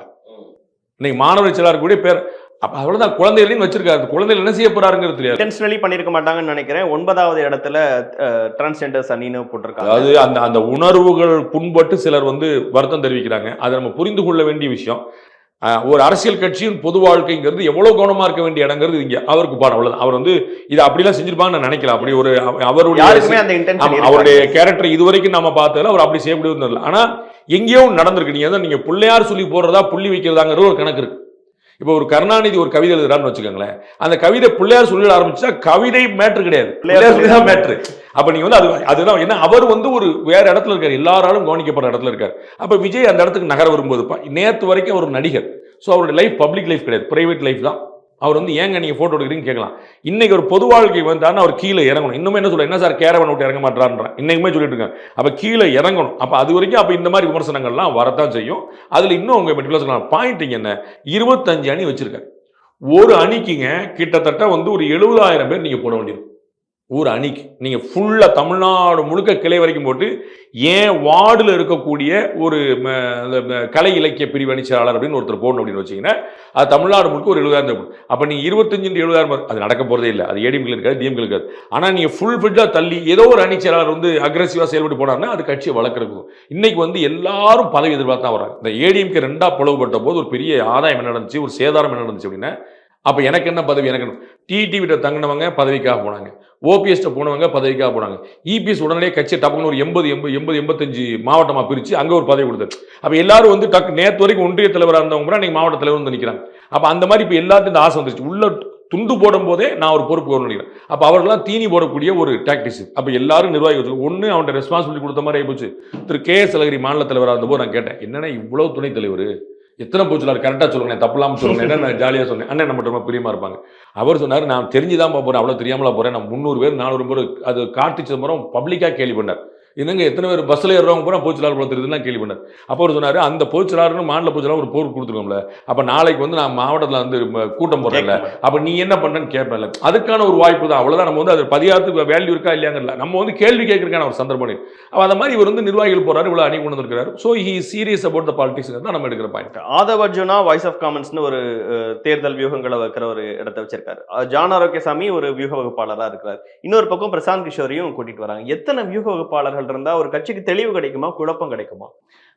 இன்னைக்கு மாணவர் செயலாளர் கூட பேர் அவ்வளவுதான் குழந்தைகளையும் வச்சிருக்காரு. குழந்தைகள் என்ன செய்ய போறாருங்கிறது தெரியாது. இன்டென்ஷனலி பண்ணிருக்க மாட்டாங்கன்னு நினைக்கிறேன். 9வது இடத்துல டிரான்ஸ்ஜெண்டர்ஸ் அணின்னு போட்டிருக்காங்க. அதாவது அந்த உணர்வுகள் புண்பட்டு சிலர் வந்து வருத்தம் தெரிவிக்கிறாங்க. அதை நம்ம புரிந்து கொள்ள வேண்டிய விஷயம். ஒரு அரசியல் கட்சியின் பொது வாழ்க்கைங்கிறது எவ்வளவு கவனமா இருக்க வேண்டிய இடங்கிறது இங்க அவருக்கு பாடம். அவ்வளவுதான். அவர் வந்து இதை அப்படிலாம் செஞ்சிருப்பாங்கன்னு நான் நினைக்கலாம். அப்படி ஒரு அவருடைய கேரக்டர் இதுவரைக்கும் நம்ம பார்த்ததுல அவர் அப்படி செய்யக்கூடியது இல்லை. ஆனா எங்கேயோ நடந்திருக்கு. நீங்க பிள்ளையார் சொல்லி போடுறதா புள்ளி வைக்கிறதாங்கிற ஒரு கணக்கு இருக்கு. இப்போ ஒரு கருணாநிதி ஒரு கவிதை எழுதுறான்னு வச்சுக்கோங்களேன். அந்த கவிதை பிள்ளையார் சொல்லி ஆரம்பிச்சா கவிதை மேட்ரு கிடையாது, பிள்ளையார் சொல்லி தான் மேட்ரு. அப்ப நீங்க வந்து அதுதான் என்ன, அவர் வந்து ஒரு வேற இடத்துல இருக்காரு, எல்லாராலும் கவனிக்கப்படுற இடத்துல இருக்காரு. அப்ப விஜய் அந்த இடத்துக்கு நகர வரும்போது நேற்று வரைக்கும் அவர் நடிகர். ஸோ அவருடைய லைஃப் பப்ளிக் லைஃப் கிடையாது, பிரைவேட் லைஃப் தான். அவர் வந்து ஏங்க நீங்க போட்டோ எடுக்கிறீங்கன்னு கேட்கலாம். இன்னைக்கு ஒரு பொது வாழ்க்கை வந்தாருன்னு அவர் கீழே இறங்கணும். இன்னுமே என்ன சொல்ல, என்ன சார் கேரவன் விட்டு இறங்க மாட்டாருன்றான் இன்னைக்குமே சொல்லிட்டு இருக்காங்க. அப்ப கீழே இறங்கணும். அப்ப அது வரைக்கும் அப்ப இந்த மாதிரி விமர்சனங்கள்லாம் வரத்தான் செய்யும். அதுல இன்னும் உங்க மெட்ரிகுலர் பாயிண்ட் என்ன, 25 அணி வச்சிருக்காரு. ஒரு அணிக்குங்க கிட்டத்தட்ட வந்து ஒரு 70,000 பேர் நீங்க போட வேண்டியது. ஒரு அணிக்கு நீங்க ஃபுல்லா தமிழ்நாடு முழுக்க கிளை வரைக்கும் போட்டு ஏன் வார்டில் இருக்கக்கூடிய ஒரு கலை இலக்கிய பிரிவு அணி செயலாளர் அப்படின்னு ஒருத்தர் போடணும் அப்படின்னு வச்சீங்கன்னா அது தமிழ்நாடு முழுக்க ஒரு 70,000. அப்ப நீங்க 25 70,000 அது நடக்க போறதே இல்லை. அது ஏடிஎம்கள் இருக்காது, டிஎம்கள் இருக்காது. ஆனா நீங்க ஃபுல் ஃபிட்டா தள்ளி ஏதோ ஒரு அணி செயலாளர் வந்து அக்ரெசிவா செயல்பட்டு போனாருன்னா அது கட்சியை வளர்க்கறது. இன்னைக்கு வந்து எல்லாரும் பதவி எதிர்பார்த்து தான் வராங்க. இந்த ஏடிஎம்கே 2ஆ பிளவுபட்ட போது ஒரு பெரிய ஆதாயம் என்ன நடந்துச்சு, ஒரு சேதாரம் என்ன நடந்துச்சு அப்படின்னா, அப்ப எனக்கு என்ன பதவி, எனக்கு டிடிவிட்ட தங்கினவங்க பதவிக்காக போனாங்க, ஓபிஎஸ் போனவங்க பதவிக்காக போனாங்க. இபிஎஸ் உடனே கட்சி டப்புன்னு ஒரு 85 மாவட்டமா பிரிச்சு அங்க ஒரு பதவி கொடுத்தாரு. அப்ப எல்லாரும் வந்து நேற்று வரைக்கும் ஒன்றிய தலைவராக இருந்தவங்க இன்னைக்கு மாவட்ட தலைவர் வந்து நிற்கிறாங்க. அப்ப அந்த மாதிரி இப்ப எல்லாத்தையும் இந்த ஆசை வந்துருச்சு. உள்ள துண்டு போடும் போதே நான் ஒரு பொறுப்பு வரணும் நினைக்கிறேன். அப்ப அவர்கள்லாம் தீனி போடக்கூடிய ஒரு டாக்டிக்ஸ். அப்ப எல்லாரும் நிர்வாகிகள் ஒண்ணு அவன்கிட்ட ரெஸ்பான்சிபிலிட்டி கொடுத்த மாதிரி ஆயிப்போச்சு. திரு கே.எஸ். அழகிரி மாநில தலைவராக இருந்தபோது நான் கேட்டேன், என்னன்னா இவ்வளவு துணை தலைவர் எத்தனை போச்சுலாரு கரெக்டாக சொல்லுங்க, தப்பலாமல் சொல்லுங்க, என்ன நான் ஜாலியாக சொன்னேன். அண்ணன் நம்ம ரொம்ப பிரியமா இருப்பாங்க. அவர் சொன்னார், நான் தெரிஞ்சுதான் போறேன், அவ்வளோ தெரியாமலா போறேன், நான் 300 பேர் 400 பேர் அது கார்த்தி சிதம்பரம் பப்ளிக்காக கேள்வி பண்ணார். என்னங்க எத்தனை பேர் பஸ்ஸில் ஏறுறவங்க பூரா பொதுச்செயலாளர் போல தெரியுதுலாம் கேள்வி பண்ணார். அப்போ அவர் சொன்னார், அந்த பொதுச்செயலாளர்னு மாநில பொதுச்செயலாளர் ஒரு பொறுப்பு கொடுத்துருக்கோம்ல, அப்போ நாளைக்கு வந்து நான் மாவட்டத்தில் வந்து கூட்டம் போடுறேன்ல, அப்போ நீ என்ன பண்ணுறேன்னு கேட்பேன்ல, அதுக்கான ஒரு வாய்ப்பு தான். அவ்வளோதான். நம்ம வந்து அது பதியாத்துக்கு வேல்யூ இருக்கா இல்லையாங்கல்ல, நம்ம வந்து கேள்வி கேட்கறதுக்கான ஒரு சந்தர்ப்பம். அப்போ அந்த மாதிரி இவர் வந்து நிர்வாகிகள் போறாரு, இவ்வளோ அணி கொண்டு வந்திருக்கிறாரு. So he serious about the politics தான் நம்ம எடுக்கிற பாயிண்ட். ஆதவ் அர்ஜுனா வாய்ஸ் ஆஃப் காமன்ஸ்னு ஒரு தேர்தல் வியூகங்களை வைக்கிற ஒரு இடத்தை வச்சிருக்காரு. ஜான் ஆரோக்கியசாமி ஒரு வியூக வகுப்பாளராக இருக்கிறார். இன்னொரு பக்கம் பிரசாந்த் கிஷோரையும் கூட்டிட்டு வராங்க. எத்தனை வியூக வகுப்பாளர்கள் இருந்தா ஒரு கட்சிக்கு தெளிவு கிடைக்குமா, குழப்பம் கிடைக்குமா?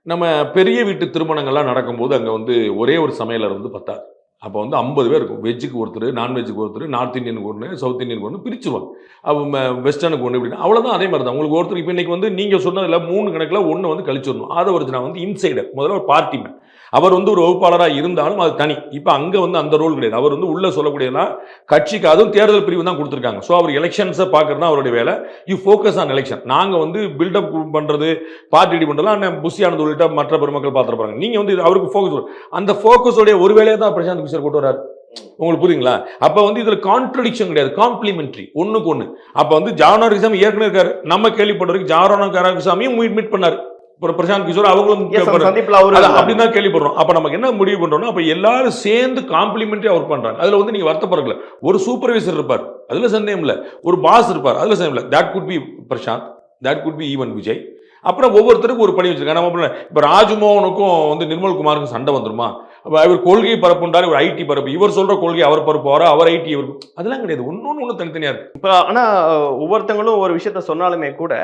நம்ம பெரிய வீட்டு திருமணங்கள்லாம் நடக்கும்போது அங்கே வந்து ஒரே ஒரு சமையலர் வந்து பத்தாது. அப்போ வந்து 50 பேர் இருக்கும். வெஜ்ஜுக்கு ஒருத்தர், நான்வெஜ்ஜுக்கு ஒருத்தர், நார்த் இந்தியனுக்கு ஒன்று, சவுத் இந்தியனுக்கு ஒன்று பிரிச்சுருவாங்க. அப்போ வெஸ்டர்னுக்கு ஒன்று இப்படின்னா அவ்வளோதான். அதே மாதிரி தான் உங்களுக்கு ஒருத்தர் இப்போ இன்னைக்கு வந்து நீங்கள் சொன்னதில் 3 கணக்கில் ஒன்று வந்து கழிச்சிடணும். ஆதவ் அர்ஜுனா வந்து இன்சைடர், முதல்ல ஒரு பார்ட்டி மேன். அவர் வந்து ஒரு வகுப்பாளராக இருந்தாலும் அது தனி. இப்போ அங்கே வந்து அந்த ரோல் கிடையாது. அவர் வந்து உள்ள சொல்லக்கூடியதுனா கட்சிக்கு அதுவும் தேர்தல் பிரிவு தான் கொடுத்துருக்காங்க. ஸோ அவர் எலெக்ஷன்ஸை பார்க்கறது தான் அவருடைய வேலை. You focus on election. நாங்கள் வந்து பில்டப் பண்ணுறது, பார்ட்டி ரெடி பண்ணுறதுலாம் அண்ணன் புஷியானது உள்ளிட்ட மற்ற பெருமக்கள் பார்த்துருப்பாங்க. நீங்கள் வந்து அவருக்கு ஃபோக்கஸ், அந்த ஃபோக்கஸோடைய ஒரு வேலையை தான் பிரசாந்த் கிஷோர் கொண்டு வராரு. உங்களுக்கு புரியுங்களா? அப்ப வந்து இதுல கான்ட்ரடிக்ஷன் கிடையாது, காம்ப்ளிமெண்ட்ரி, ஒண்ணுக்கு ஒண்ணு. அப்ப வந்து ஜான் ஆரோக்கியசாமி ஏற்கனவே இருக்காரு. நம்ம கேள்விப்பட்ட வரைக்கும் ஜான் ஆரோக்கியசாமியும் மீட் பண்ணாரு பிரசாந்த் கிஷோர், அவங்களும் அப்படிதான் கேள்விப்படுறோம். அப்ப நமக்கு என்ன முடிவு பண்றோம்னா, அப்ப எல்லாரும் சேர்ந்து காம்ப்ளிமெண்டரி ஒர்க் பண்றாங்க. அதுல வந்து நீங்க வருத்தப்படல. ஒரு சூப்பர்வைசர் இருப்பார், அதுல சந்தேகம் இல்ல. ஒரு பாஸ் இருப்பார், அதுல சந்தேகம் இல்ல. That could be Prashant, that could be even Vijay. அப்புறம் ஒவ்வொருத்தருக்கும் ஒரு பணி வச்சிருக்காங்க. நம்ம இப்ப ராஜ்மோகனுக்கும் வந்து நிர்மல்குமாருக்கும் சண்டை வந்துருமா? இவர் கொள்கை பரப்புன்றாரு, இவர் ஐடி பரப்பு, இவர் சொல்ற கொள்கை அவர் பரப்புவாரா, அவர் ஐடி இவர், அதெல்லாம் கிடையாது. ஒன்னு தனித்தனியா இருக்கு. இப்ப ஆனா ஒவ்வொருத்தங்களும் ஒரு விஷயத்த சொன்னாலுமே கூட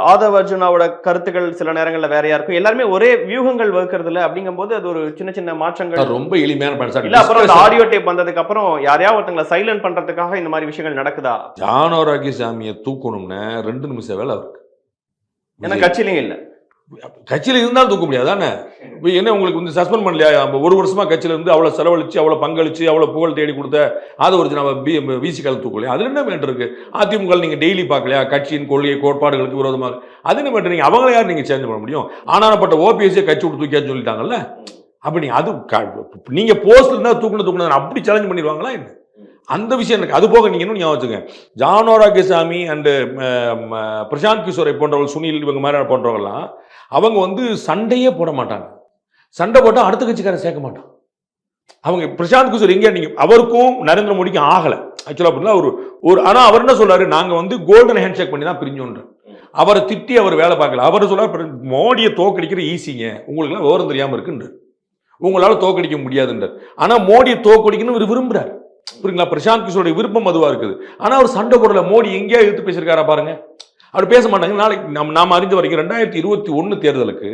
ஆதவ் அர்ஜுனாவோட கருத்துக்கள் சில நேரங்களில் வேறையா இருக்கும். எல்லாருமே ஒரே வியூகங்கள் வகுக்கிறது இல்லை. அப்படிங்கும் போது அது ஒரு சின்ன சின்ன மாற்றங்கள், ரொம்ப எளிமையான இல்ல. அப்புறம் ஆடியோ டேப் வந்ததுக்கு அப்புறம் யாரையாவது ஒருத்தங்களை சைலண்ட் பண்றதுக்காக இந்த மாதிரி விஷயங்கள் நடக்குதா? ஜான் ஆரோக்கியசாமியை தூக்கணும்னு 2 நிமிஷம் வேலை இருக்கு. ஏன்னா கட்சியிலையும் இல்லை. கட்சியில் இருந்தாலும் தூக்க முடியாது தானே. என்ன உங்களுக்கு வந்து சஸ்பெண்ட் பண்ணலையா? ஒரு வருஷமா கட்சியில் இருந்து அவ்வளோ செலவழிச்சு அவ்வளோ பங்களிச்சு அவ்வளோ புகழ் தேடி கொடுத்த அதை ஒரு நம்ம விசி கால தூக்கலையா? அதில் என்ன மேட்டர் இருக்கு? அதிமுக நீங்கள் டெய்லி பார்க்கலையா? கட்சியின் கொள்கை கோட்பாடுகளுக்கு விரோதமாக அது என்ன மேட்டர்? நீங்கள் அவங்கள யார் நீங்கள் சேஞ்ச் பண்ண முடியும்? ஆனாப்பட்ட ஓபிஎஸ்ஸே கட்சி விட்டு தூக்கியான்னு சொல்லிட்டாங்கல்ல. அப்படி அது நீங்கள் போஸ்ட்ல இருந்தால் தூக்கணும் அப்படி சேலஞ்ச் பண்ணிடுவாங்களா என்ன? அந்த விஷயம் எனக்கு. அது போக நீங்கள் இன்னும் ஞாபகம் வச்சுங்க, ஜான் ஆரோக்கியசாமி அண்டு பிரசாந்த் கிஷோரை போன்றவர்கள், சுனில் இவங்க மாதிரி போன்றவங்கலாம் அவங்க வந்து சண்டையே போட மாட்டாங்க. சண்டை போட்டால் அடுத்த கட்சிக்காரன் சேர்க்க மாட்டான். அவங்க பிரசாந்த் கிஷோர் எங்கே நீங்கள் அவருக்கும் நரேந்திர மோடிக்கும் ஆகலை ஆக்சுவலாக அப்படின்னா ஒரு ஆனால் அவர் என்ன சொல்றாரு, நாங்கள் வந்து கோல்டன் ஹேண்ட் ஷேக் பண்ணி தான் பிரிஞ்சோன்ற. அவரை திட்டி அவர் வேலை பார்க்கல. அவர் சொல்றாரு மோடியை தோக்கடிக்கிற ஈஸிங்க, உங்களுக்குலாம் விவரம் தெரியாமல் இருக்குன்ற, உங்களால் தோக்கடிக்க முடியாதுன்றார். ஆனால் மோடியை தோக்கடிக்கணும் இவர் விரும்புறாரு. புரியுங்களா? பிரசாந்த் கிஷோருடைய விருப்பம் அதுவா இருக்குது. ஆனா அவர் சண்டை போடல. மோடி எங்கேயா எடுத்து பேசியிருக்காரா பாருங்க. அப்படி பேச மாட்டாங்க. நாளைக்கு நாம அறிஞ்ச வரைக்கும் 2021 தேர்தலுக்கு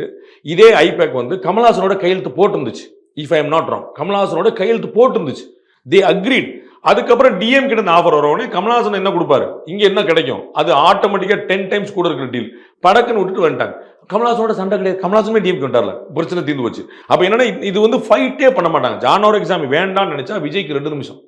இதே ஐபேக் வந்து கமல்ஹாசனோட கையெழுத்து போட்டுருந்துச்சு. If I am not wrong, கமல்ஹாசனோட கையெழுத்து போட்டுருந்துச்சு. தே அக்ரீட். அதுக்கப்புறம் டிஎம் கிட்ட இந்த ஆஃபர் வரவொடனே கமல்ஹாசன் என்ன கொடுப்பாரு, இங்க என்ன கிடைக்கும், அது ஆட்டோமேட்டிக்கா 10 டைம்ஸ் கூட இருக்கிற டீல் படக்குன்னு விட்டுட்டு வந்துட்டாங்க. கமல்ஹாசனோட சண்டை கிடையாது. கமல்ஹாசனுமே டிஎம் வந்துட்டார்ல, பிரச்சனை தீர்ந்து போச்சு. அப்ப என்னன்னா இது வந்து ஃபைட்டே பண்ண மாட்டாங்க. ஜான் ஆரோக்கியசாமி வேண்டாம்னு நினைச்சா விஜய்க்கு 2 நிமிஷம்.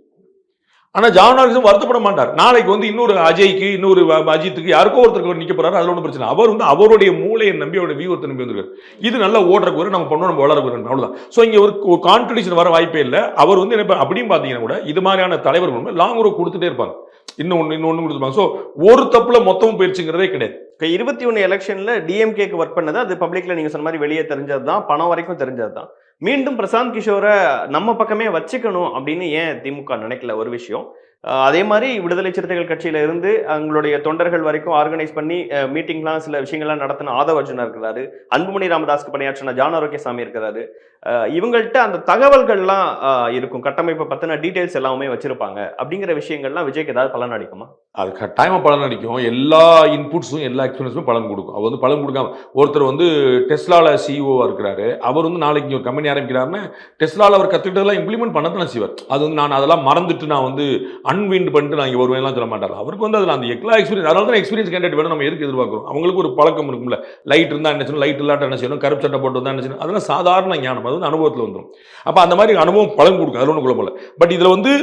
ஆனா ஜான் ஆரோக்கியம் வருத்தப்பட மாட்டார். நாளைக்கு வந்து இன்னொரு அஜய்க்கு, இன்னொரு அஜித்துக்கு, யாருக்கோ ஒருத்தருக்கு நிக்க போறாரு, அதுல ஒன்றும் பிரச்சனை. அவர் வந்து அவருடைய மூளையை நம்பி, அவருடைய வியூவத்தை நம்பி வந்திருக்காரு. இது நல்லா ஓடுறக்கு வரும், நம்ம பண்ணோம், நம்ம வளர வரும், அவ்வளவுதான். ஸோ இங்க ஒரு கான்ட்ரடிக்ஷன் வர வாய்ப்பே இல்லை. அவர் வந்து என்ன அப்படின்னு பாத்தீங்கன்னா கூட இது மாதிரியான தலைவர்கள் லாங் ரோ கொடுத்துட்டே இருப்பாங்க. இன்னொன்னு கொடுத்துருப்பாங்க. ஸோ ஒரு தப்புல மொத்தமும் போயிடுச்சுங்கிறதே கிடையாது. 21 எலெக்ஷன்ல டிஎம்கேக்கு ஒர்க் பண்ணது அது பப்ளிக்ல நீங்க சொன்ன மாதிரி வெளியே தெரிஞ்சது தான், பணம் வரைக்கும் தெரிஞ்சது தான். மீண்டும் பிரசாந்த் கிஷோரை நம்ம பக்கமே வச்சுக்கணும் அப்படின்னு ஏன் திமுக நினைக்கல? ஒரு விஷயம். அதே மாதிரி விடுதலை சிறுத்தைகள் கட்சியில இருந்து அவங்களுடைய தொண்டர்கள் வரைக்கும் ஆர்கனைஸ் பண்ணி மீட்டிங்லாம் சில விஷயங்கள்லாம் நடத்தின ஆதவ அர்ஜுனா இருக்கிறாரு, அன்புமணி ராமதாஸ்க்கு பணியாற்றின ஜான் ஆரோக்கியசாமி இருக்கிறாரு. இவங்கள்ட்ட அந்த தகவல்கள்லாம் இருக்கும், கட்டமைப்பை பத்தின டீடைல்ஸ் எல்லாமே வச்சிருப்பாங்க. அப்படிங்கிற விஷயங்கள்லாம் விஜய்க்கு ஏதாவது பலன் அடிக்குமா? அது கட்டாயமா பலன் அடிக்கும். எல்லா இன்புட்ஸும் எல்லா எக்ஸ்பீரியன்ஸும் பலன் கொடுக்கும். அவர் வந்து பலன் கொடுக்காம ஒருத்தர் வந்து டெஸ்லால சிஇஓவா இருக்கிறாரு. அவர் வந்து நாளைக்கு ஒரு கம்பெனி ஆரம்பிக்கிறாருன்னா டெஸ்லால அவர் கத்துக்கிட்டதெல்லாம் இம்ப்ளிமெண்ட் பண்ணதான் செய்வார். அது வந்து நான் அதெல்லாம் மறந்துட்டு நான் வந்து அன்விண்ட் பண்ணிட்டு நான் இங்கே வருவேன்லாம் சொல்ல மாட்டார். அவருக்கு வந்து அதில் அந்த எல்லா எக்ஸ்பீரியன்ஸ், அதனால தான் எக்ஸ்பீரியன்ஸ் கேண்டிடேட் வேணும். நம்ம எதுக்கு எதிர்பார்க்குறோம்? அவங்களுக்கு ஒரு பழக்கம் இருக்கும்ல, லைட் இருந்தால் என்ன செய்யணும், லைட் இல்லாட்ட என்ன செய்யணும், கருப்பு சட்டை போட்டு வந்தால் என்ன செய்யணும், அதெல்லாம் சாதாரண ஞானம். அது வந்து அனுபவத்தில் வந்துடும். அப்போ அந்த மாதிரி அனுபவம் பலன் கொடுக்கும், அதில் ஒன்றும் குழப்பம் இல்லை. பட் இதில் வந்து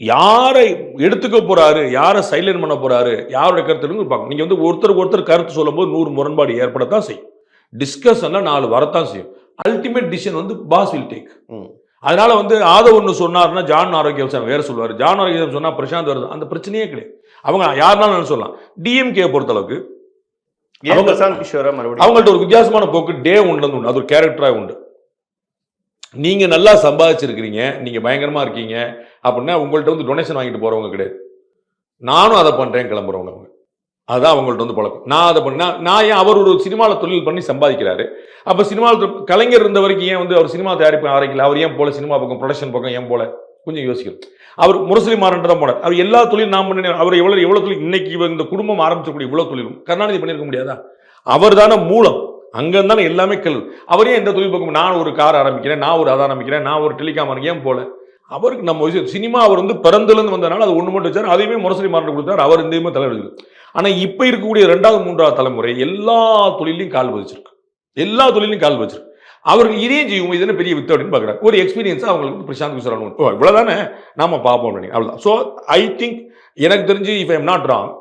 யாரை எடுத்துக்க போறாரு, யாரை சைலண்ட் பண்ண போறாரு, யாருடைய கருத்து பார்க்கணும். நீங்க வந்து ஒருத்தருக்கு ஒருத்தர் கருத்து சொல்லும் போது 100 முரண்பாடு ஏற்படத்தான் செய்யும். டிஸ்கஷன்ல 4 வரத்தான் செய்யும். அல்டிமேட் டிசிஷன் வந்து பாஸ் வில் டேக். அதனால வந்து ஒன்று சொன்னார்னா ஜான் ஆரோக்கியம் வேற சொல்லுவார், ஜான் ஆரோக்கியம் சொன்னா பிரசாந்த் வருது, அந்த பிரச்சனையே கிடையாது. அவங்க யாருனாலும் சொல்லலாம். டிஎம்கே பொறுத்தளவுக்கு அவங்கள்ட்ட ஒரு வித்தியாசமான போக்கு டே ஒன்ல உண்டு. அது ஒரு கேரக்டரா உண்டு. நீங்க நல்லா சம்பாதிச்சிருக்கிறீங்க, நீங்க பயங்கரமா இருக்கீங்க அப்படின்னா உங்கள்ட்ட வந்து டொனேஷன் வாங்கிட்டு போறவங்க கிடையாது. நானும் அதை பண்றேன் கிளம்புறவங்க அவங்க. அதுதான் அவங்கள்ட்ட வந்து பழக்கம். நான் அதை பண்ண நான் ஏன், அவர் ஒரு சினிமாவில் தொழில் பண்ணி சம்பாதிக்கிறாரு. அப்போ சினிமாவில் கலைஞர் இருந்த வரைக்கும் ஏன் வந்து அவர் சினிமா தயாரிப்பு ஆரம்பிக்கல, அவர் ஏன் போல சினிமா பக்கம் ப்ரொடக்ஷன் பக்கம் ஏன் போல கொஞ்சம் யோசிக்கணும். அவர் முரசொலி மாறன்ட்டு தான் போனார். அவர் எல்லா தொழிலும் நான் பண்ண, அவர் எவ்வளோ தொழில் இன்னைக்கு இந்த குடும்பம் ஆரம்பிச்சக்கூடிய இவ்வளோ தொழிலும் கருணாநிதி பண்ணியிருக்க முடியாதா? அவர் தானே மூலம். அங்கேருந்தானே எல்லாமே கல். அவரே எந்த தொழில் பக்கம், நான் ஒரு கார் ஆரம்பிக்கிறேன், நான் ஒரு அதை ஆரம்பிக்கிறேன், நான் ஒரு டெலிகாம் ஏன் போல? அவருக்கு நம்ம விஷயம் சினிமா அவர் வந்து பிறந்துலேருந்து வந்ததுனால அது ஒன்று மட்டும் வச்சார். அதையுமே முரசொலி மாறன் கொடுத்தார். அவர் இந்த தலைவர்கள். ஆனால் இப்போ இருக்கக்கூடிய 2வது 3வது தலைமுறை எல்லா தொழிலையும் கால் பதிச்சிருக்கு, எல்லா தொழிலையும் கால் வச்சிருக்கு. அவருக்கு இதையும் செய்யும், இது என்ன பெரிய வித்து அப்படின்னு பார்க்குறாரு. ஒரு எக்ஸ்பீரியன்ஸாக அவங்களுக்கு பிரசாந்த் கிஷோர் இவ்வளோதானே நாம பார்ப்போம் அப்படின்னு, அவ்வளோதான். ஸோ ஐ திங்க், எனக்கு தெரிஞ்சு if I am not wrong,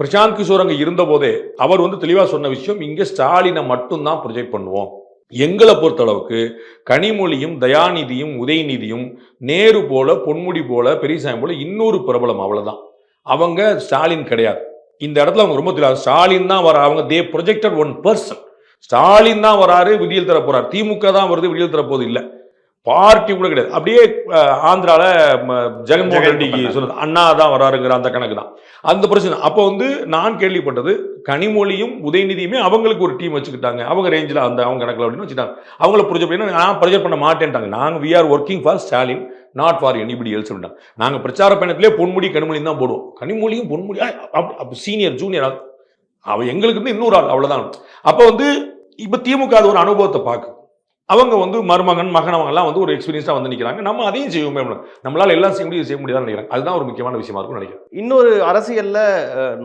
Prashant Kishor அங்கே இருந்த போதே அவர் வந்து தெளிவாக சொன்ன விஷயம், இங்கே ஸ்டாலினை மட்டும்தான் ப்ரொஜெக்ட் பண்ணுவோம். எங்களை பொறுத்தளவுக்கு கனிமொழியும் தயாநிதியும் உதயநிதியும் நேரு போல, பொன்முடி போல, பெரியசாமி போல இன்னொரு பிரபலம், அவ்வளவுதான். அவங்க ஸ்டாலின் கிடையாது. இந்த இடத்துல அவங்க ரொம்ப தெளிவாக ஸ்டாலின் தான் வர, அவங்க தே ப்ரொஜெக்டட் ஒன் பர்சன். ஸ்டாலின் தான் வராரு, விடியல் தர போறாரு. திமுக தான் வருது, விடியல் தர போது இல்லை. பார்ட்டி கூட கிடையாது. அப்படியே ஆந்திரால ஜெகன்மோகன் ரெட்டிக்கு சொன்னது அண்ணா தான் வராருங்கிற அந்த கணக்கு தான் அந்த பிரச்சனை. அப்போ வந்து நான் கேள்விப்பட்டது, கனிமொழியும் உதயநிதியுமே அவங்களுக்கு ஒரு டீம் வச்சுக்கிட்டாங்க, அவங்க ரேஞ்சில் அந்த அவங்க கணக்கில் அப்படின்னு வச்சுட்டாங்க. அவங்கள ப்ரொஜெக்ட் பண்ணி நான் ப்ரொஜெக்ட் பண்ண மாட்டேன்ட்டாங்க. நாங்கள் we are working for Stalin, not for anybody else அப்படின்ட்டாங்க. நாங்கள் பிரச்சார பயணத்திலே பொன்முடி கனிமொழியும் தான் போடுவோம். கனிமொழியும் பொன்முடி சீனியர் ஜூனியர், அவ எங்களுக்கு இருந்து இன்னொரு ஆள், அவ்வளோதான். அப்போ வந்து இப்போ திமுக அது ஒரு அனுபவத்தை பார்க்கு. அவங்க வந்து மருமகன் மகன் அவங்கெல்லாம் வந்து ஒரு எக்ஸ்பீரியன்ஸாக வந்து நிற்கிறாங்க. நம்ம அதையும் செய்வோமே, நம்மளால எல்லாம் செய்ய முடியும், செய்ய முடியாதுன்னு நினைக்கிறேன். அதுதான் ஒரு முக்கியமான விஷயமா இருக்கும்னு நினைக்கிறேன். இன்னொரு அரசியல்ல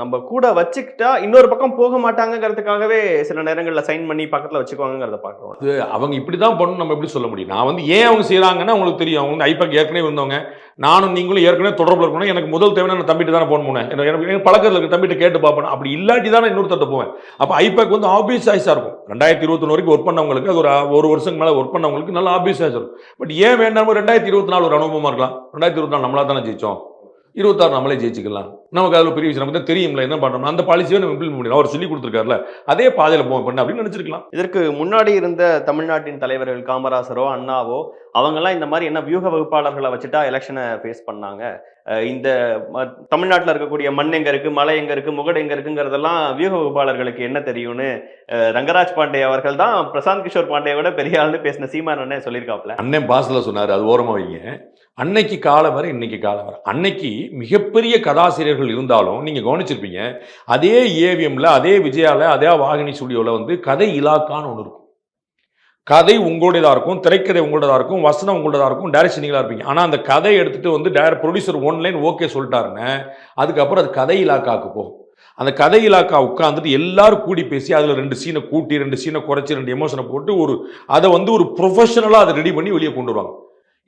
நம்ம கூட வச்சுக்கிட்டா இன்னொரு பக்கம் போக மாட்டாங்கிறதுக்காகவே சில நேரங்கள்ல சைன் பண்ணி பக்கத்துல வச்சுக்குவாங்கிறத பாக்குறோம். அது அவங்க இப்படிதான் பண்ணணும், நம்ம எப்படி சொல்ல முடியும்? நான் வந்து ஏன் அவங்க செய்யறாங்கன்னா உங்களுக்கு தெரியும். அவங்க வந்து ஐபேக் ஏற்கனவே இருந்தவங்க, நானும் நீங்களும் ஏற்கனவே தொடர்பில் இருக்கணும். எனக்கு முதல் தேவை நான் தம்பிட்டு தானே போன் போனேன். எனக்கு பழக்கத்தில் இருக்க தம்பிட்டு கேட்டு பார்ப்பேன். அப்படி இல்லாட்டி தானே இன்னொருத்தட்ட போவேன். அப்போ ஐபேக் வந்து ஆப்வியஸ் சாய்ஸாக இருக்கும். 2021 வரைக்கும் ஒர்க் பண்ணவங்களுக்கு, அது ஒரு வருஷம் மேலே ஒர்க் பண்ணவங்களுக்கு நல்ல ஆப்வியஸ் சாய்ஸ் இருக்கும். பட் ஏன் வேண்டாமோ 2024 ஒரு அனுபவமாக இருக்கலாம். 2024 நம்மளா தானே ஜெயிச்சோம், 26 நம்மளே ஜெயிச்சுக்கலாம். நமக்கு அதில் பெரிய விஷயம் நமக்கு தெரியும்ல என்ன பண்ணணும், அந்த பாலிசியை நம்ம இம்ப்ளிமெண்ட் பண்ணி அவர் சொல்லி கொடுத்துருக்காருல, அதே பாதையில் போக பண்ண அப்படின்னு நினைச்சிருக்கலாம். இதற்கு முன்னாடி இருந்த தமிழ்நாட்டின் தலைவர்கள் காமராசரோ அண்ணாவோ அவங்கெல்லாம் இந்த மாதிரி என்ன வியூக வகுப்பாளர்களை வச்சுட்டா எலெக்ஷனை ஃபேஸ் பண்ணாங்க. இந்த தமிழ்நாட்டில் இருக்கக்கூடிய மண் எங்க இருக்கு, மலை எங்க இருக்கு, முகடு எங்க இருக்குங்கிறதெல்லாம் வியூக வகுப்பாளர்களுக்கு என்ன தெரியும்னு ரங்கராஜ் பாண்டே அவர்கள் தான் பிரசாந்த் கிஷோர் பாண்டே விட பெரிய ஆள்னு பேசின சீமான் அண்ணன் சொல்லியிருக்காப்ல. அண்ணன் பாஸ்ல சொன்னார், அது ஓரமா வைங்க. அன்னைக்கு காலம் வரை இன்னைக்கு காலம் வரை அன்னைக்கு மிகப்பெரிய கதாசிரியர்கள் இருந்தாலும் நீங்க கவனிச்சிருப்பீங்க, அதே ஏவிஎம்ல, அதே விஜயால, அதே வாகினி ஸ்டுடியோல வந்து கதை இலாக்கான்னு ஒன்று இருக்கும். கதை உங்களுடையதாக இருக்கும், திரைக்கதை உங்களுடையதாக இருக்கும், வசனம் உங்களுடையதாக இருக்கும், டைரக்ஷன் நீங்களாக இருப்பீங்க. ஆனால் அந்த கதையை எடுத்துகிட்டு வந்து ப்ரொடியூசர் ஒன்லைன் ஓகே சொல்லிட்டாருன்னு அதுக்கப்புறம் அது கதை இலாக்காவுக்கு போகும். அந்த கதை இலாக்கா உட்காந்துட்டு எல்லாரும் கூடி பேசி அதில் 2 சீனை கூட்டி 2 சீனை குறைச்சி 2 எமோஷனை போட்டு அதை வந்து ஒரு ப்ரொஃபஷனலாக அதை ரெடி பண்ணி வெளியே கொண்டு வருவாங்க.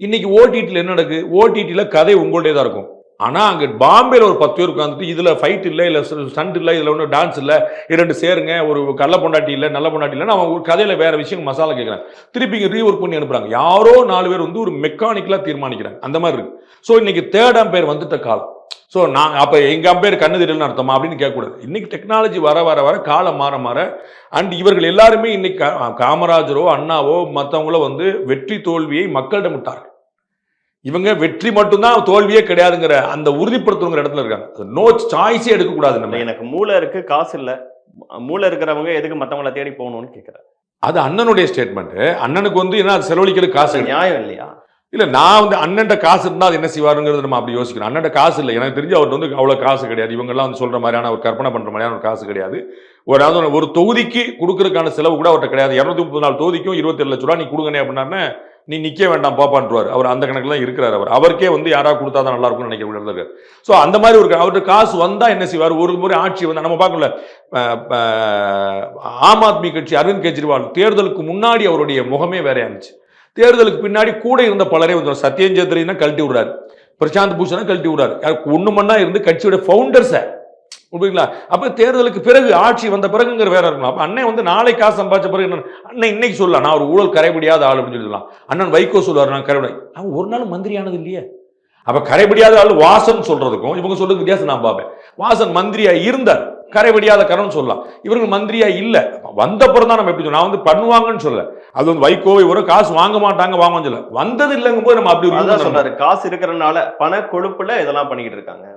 இன்னைக்கு ஓடிடியில் என்ன நடக்குது? ஓடிடியில் கதை உங்களுடையதாக இருக்கும். ஆனால் அங்கே பாம்பேல ஒரு 10 பேர் உட்காந்துட்டு இதில் ஃபைட் இல்லை, இல்லை ஸ்டண்ட் இல்லை, இதில் ஒன்றும் டான்ஸ் இல்லை, 2 சேருங்க, ஒரு கள்ள பொண்டாட்டி இல்லை, நல்ல பொண்டாட்டி இல்லைன்னு அவன் ஒரு கதையில் வேற விஷயம் மசாலா கேட்குறாங்க. திருப்பி இங்கே ரீஒர்க் பண்ணி அனுப்புறாங்க. யாரோ 4 பேர் வந்து ஒரு மெக்கானிக்கலாக தீர்மானிக்கிறாங்க. அந்த மாதிரி இருக்கு. ஸோ இன்னைக்கு தேர்ட் அம்பையர் வந்துட்ட காலம். ஸோ நான் அப்போ எங்கள் அம்பையர் கண்ணு தெரியலன்னு அர்த்தமா அப்படின்னு கேட்கக்கூடாது. இன்னைக்கு டெக்னாலஜி வர வர வர காலம் மாற மாற அண்ட் இவர்கள் எல்லாருமே இன்னைக்கு காமராஜரோ அண்ணாவோ மற்றவங்களோ வந்து வெற்றி தோல்வியை மக்களிடம் விட்டார்கள். இவங்க வெற்றி மட்டும்தான், தோல்வியே கிடையாதுங்கிற அந்த உறுதிப்படுத்துங்கிற இடத்துல இருக்காங்க. நோ சாய்ஸே எடுக்கக்கூடாது. நம்ம எனக்கு மூளை இருக்கு, காசு இல்லை, மூளை இருக்கிறவங்க எதுக்கு மற்றவங்களை தேடி போகணும்னு கேட்குறேன். அது அண்ணனுடைய ஸ்டேட்மெண்ட். அண்ணனுக்கு வந்து என்ன செலவழிக்கிற காசு நியாயம் இல்லையா? இல்லை, நான் வந்து அண்ணன்ட்ட காசு இருந்தால் அது என்ன செய்வாருங்கிறது நம்ம அப்படி யோசிக்கிறோம். அண்ணன்ட்ட காசு இல்லை, எனக்கு தெரிஞ்சு அவர்கிட்ட வந்து அவ்வளோ காசு கிடையாது. இவங்கெல்லாம் வந்து சொல்கிற மாதிரியான ஒரு கற்பனை பண்ணுற மாதிரியான ஒரு காசு கிடையாது. ஒரு தொகுதிக்கு கொடுக்கறதுக்கான செலவு கூட அவர்கிட்ட கிடையாது. 234 தொகுதிக்கும் 27 லட்ச ரூபா நீ கொடுங்கனே அப்படின்னா நீ நிற்க வேண்டாம் பாப்பான்ட்டுருவார். அவர் அந்த கணக்கில் தான் இருக்கிறார். அவருக்கே வந்து யாராவது கொடுத்தா தான் நல்லா இருக்கும்னு நினைக்கிறவங்க இருக்காரு. ஸோ அந்த மாதிரி ஒரு அவர்கிட்ட காசு வந்தால் என்ன செய்வார்? ஒரு முறை ஆட்சி வந்தால் நம்ம பார்க்கல, ஆம் ஆத்மி கட்சி அரவிந்த் கெஜ்ரிவால் தேர்தலுக்கு முன்னாடி அவருடைய முகமே வேற இருந்துச்சு. தேர்தலுக்கு பின்னாடி கூட இருந்த பலரே வந்து சத்யேந்திரனா கழட்டி விடுறாரு, பிரசாந்த் பூஷனை கழட்டி விடுறாரு. ஒன்று மண்ணா இருந்து கட்சியோட ஃபவுண்டர்ஸை ஓகேங்களா. அப்போ தேர்தலுக்கு பிறகு ஆட்சி வந்த பிறகுங்கிற வேற இருக்கணும். அப்போ அண்ணன் வந்து நாளை காசு சம்பாதிச்ச பிறகு என்ன அண்ணன் இன்னைக்கு சொல்லலாம், நான் ஒரு ஊழல் கரைபிடியாத ஆள் அப்படின்னு சொல்லலாம். அண்ணன் வைகோ சொல்லுவார் நான் கரைபிடி, அவன் ஒரு நாள் மந்திரியானது இல்லையே. அப்போ கரைபிடியாத ஆள் வாசன் சொல்றதுக்கும் இவங்க சொல்றது வித்தியாசம் நான் பார்ப்பேன். வாசன் மந்திரியா இருந்தார், கரைபிடியாத கரன்னு சொல்லலாம். இவர்கள் மந்திரியா இல்ல, வந்தப்புறம் தான் நம்ம எப்படி சொல்ல, நான் வந்து பண்ணுவாங்கன்னு சொல்ல, அது வந்து வைகோ இவரும் காசு வாங்க மாட்டாங்க வாங்கன்னு சொல்ல, வந்தது இல்லைங்கும் போது நம்ம அப்படி சொல்றாரு. காசு இருக்கிறனால பண கொழுப்புல இதெல்லாம் பண்ணிக்கிட்டு இருக்காங்க.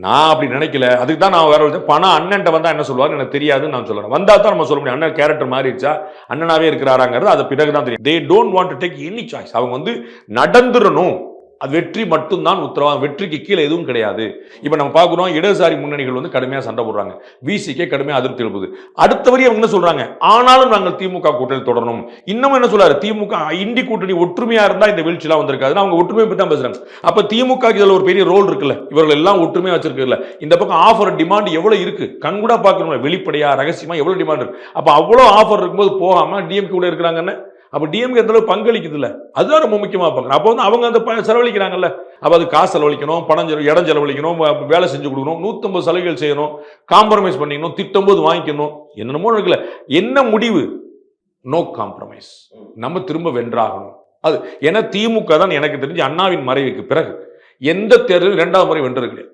நான் அப்படி நினைக்கல. அதுக்கு தான் நான் வேற பணம் அண்ணன்ட்ட வந்தா என்ன சொல்லுவாரு எனக்கு தெரியாதுன்னு நான் சொல்லணும். வந்தா தான் நம்ம சொல்ல முடியும் அண்ணன் கேரக்டர் மாறிடுச்சா, அண்ணனாவே இருக்கிறாராங்கிறது அது பிறகுதான் தெரியும். They don't want to take any choice. அவங்க வந்து நடந்துடணும், அது வெற்றி மட்டும்தான் உத்தரவாதம், வெற்றிக்கு கீழே எதுவும் கிடையாது. இப்போ நம்ம பார்க்குறோம் இடதுசாரி முன்னணிகள் வந்து கடுமையாக சண்டை போடுறாங்க, விசிக்கே கடுமையாக அதிருப்தி எழுப்புது. அடுத்த வரி அவங்க என்ன சொல்றாங்க, ஆனாலும் நாங்கள் திமுக கூட்டணி தொடரணும். இன்னும் என்ன சொல்றாரு, திமுக இண்டி கூட்டணி ஒற்றுமையா இருந்தா இந்த வீழ்ச்சியெல்லாம் வந்திருக்காது. அவங்க ஒற்றுமையை பற்றி தான் பேசுறாங்க. அப்ப திமுக இதுல ஒரு பெரிய ரோல் இருக்குல்ல, இவர்கள் எல்லாம் ஒற்றுமையா வச்சிருக்குல்ல. இந்த பக்கம் ஆஃபர் டிமாண்ட் எவ்வளவு இருக்கு கண்கூடா பார்க்கணும், வெளிப்படையா ரகசியமா எவ்வளவு டிமாண்ட் இருக்கு. அப்ப அவ்வளவு ஆஃபர் இருக்கும்போது போகாம டிஎம்கே கூட இருக்கிறாங்கன்னு அப்போ டிஎம்கே எந்த அளவுக்கு பங்களிக்குது இல்லை, அதுதான் ரொம்ப முக்கியமாக பார்க்கணும். அப்போ வந்து அவங்க அந்த செலவழிக்கிறாங்கல்ல, அப்போ அது காசு செலவழிக்கணும், பணம் இடம் செலவழிக்கணும், வேலை செஞ்சு கொடுக்கணும், 150 சலுகைகள் செய்யணும், காம்ப்ரமைஸ் பண்ணிக்கணும், திட்டும்போது வாங்கிக்கணும், என்னென்னமோ இருக்குல்ல. என்ன முடிவு? நோ காம்ப்ரமைஸ், நம்ம திரும்ப வென்றாகணும். அது ஏன்னா திமுக தான் எனக்கு தெரிஞ்சு அண்ணாவின் மறைவுக்கு பிறகு எந்த தேர்தலும் 2வது முறை வென்றது கிடையாது.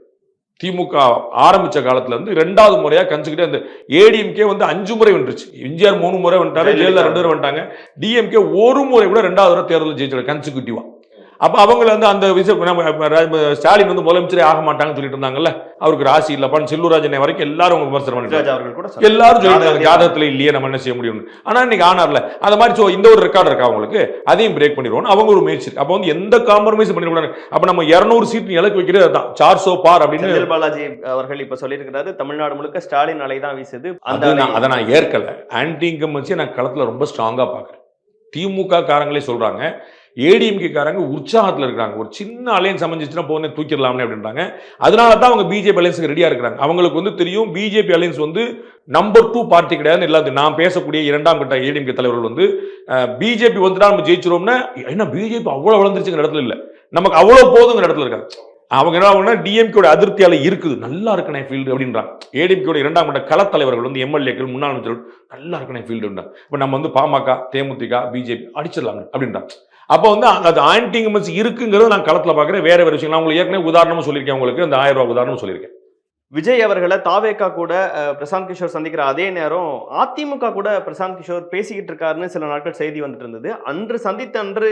திமுக ஆரம்பிச்ச காலத்துல இருந்து 2வது முறையா கன்சிக்கிட்டே அந்த ஏடிஎம்கே வந்து 5 முறை வென்றுச்சு. எம்ஜிஆர் 3 முறை வந்துட்டாரு, ஜெயலலிதா 2 முறை வந்துட்டாங்க. டிஎம்கே 1 முறை கூட 2வது தேர்தல் ஜெயிச்சாங்க கன்சிக்யூட்டிவா. அப்ப அவங்க வந்து அந்த விஷயம் ஸ்டாலின் வந்து முதலமைச்சரே ஆக மாட்டாங்கன்னு சொல்லிட்டு இருந்தாங்கல்ல, அவருக்கு ராசி இல்லப்பான்னு செல்லூராஜனை வரைக்கும் எல்லாரும் விமர்சனம் பண்ணிட்டு எல்லாரும் சொல்லிட்டு ஜாதகத்துல இல்லையே நம்ம என்ன செய்ய முடியும். ஆனா இன்னைக்கு ஆனார்ல அந்த மாதிரி இந்த ஒரு ரெக்கார்டு இருக்கா அவங்களுக்கு, அதையும் பிரேக் பண்ணிடுவோம் அவங்க ஒரு முயற்சி. அப்ப வந்து எந்த காம்ப்ரமைஸ் பண்ணிடக்கூடாது. அப்ப நம்ம 200 சீட் இலக்கு வைக்கிறது அதுதான் 400 பார் அப்படின்னு பாலாஜி அவர்கள் இப்ப சொல்லியிருக்கிறாரு. தமிழ்நாடு முழுக்க ஸ்டாலின் அலை தான் வீசுது. அதை நான் ஏற்கல. ஆன்டி இன்கம்பன்சியை நான் களத்துல ரொம்ப ஸ்ட்ராங்கா பாக்குறேன். திமுக காரங்களே சொல்றாங்க. ஏடிஎம்கே காரங்க உற்சாகத்தில் இருக்கிறாங்க. ஒரு சின்ன அலையன்ஸ் அமைஞ்சிச்சுன்னா போனே தூக்கிடலாம்னு அப்படின்றாங்க. அதனால தான் அவங்க பிஜேபி அலையன்ஸுக்கு ரெடியா இருக்கிறாங்க. அவங்களுக்கு வந்து தெரியும் பிஜேபி அலையன்ஸ் வந்து நம்பர் 2 பார்ட்டி கிடையாது. எல்லாத்தையும் நான் பேசக்கூடிய 2ஆம் கட்ட ஏடிஎம்கே தலைவர்கள் வந்து பிஜேபி வந்துட்டா நம்ம ஜெயிச்சிரோம்னா, என்ன பிஜேபி அவ்வளவு வளர்ந்துருச்சுங்கிற இடத்துல இல்ல, நமக்கு அவ்வளவு போதுங்கிற இடத்துல இருக்காங்க. அவங்க என்ன ஆகுனா டிஎம்கேட அதிருப்தியால இருக்குது, நல்லா இருக்கனே ஃபீல்டு அப்படின்றாங்க. ஏடிஎம்கேட 2ஆம் கட்ட கள தலைவர்கள் வந்து எம்எல்ஏக்கள் முன்னாள் அமைச்சர்கள் நல்லா இருக்கனே ஃபீல்டு. இப்போ நம்ம வந்து பாமக, தேமுதிக, பிஜேபி அடிச்சிடலாம் அப்படின்றாங்க. அப்போ வந்து அது ஆன்டி இன்கம்பன்சி இருக்குங்கிறது நான் களத்தில் பார்க்குறேன். வேற விஷயம் நான் உங்களுக்கு ஏற்கனவே உதாரணமும் சொல்லியிருக்கேன், உங்களுக்கு அந்த 1000 ரூபாய் உதாரணமும் சொல்லியிருக்கேன். விஜய் அவர்களை தாவேகா கூட பிரசாந்த் கிஷோர் சந்திக்கிற அதே நேரம் அதிமுக கூட பிரசாந்த் கிஷோர் பேசிக்கிட்டு இருக்காருன்னு சில நாட்கள் செய்தி வந்துட்டு இருந்தது. அன்று சந்தித்த அன்று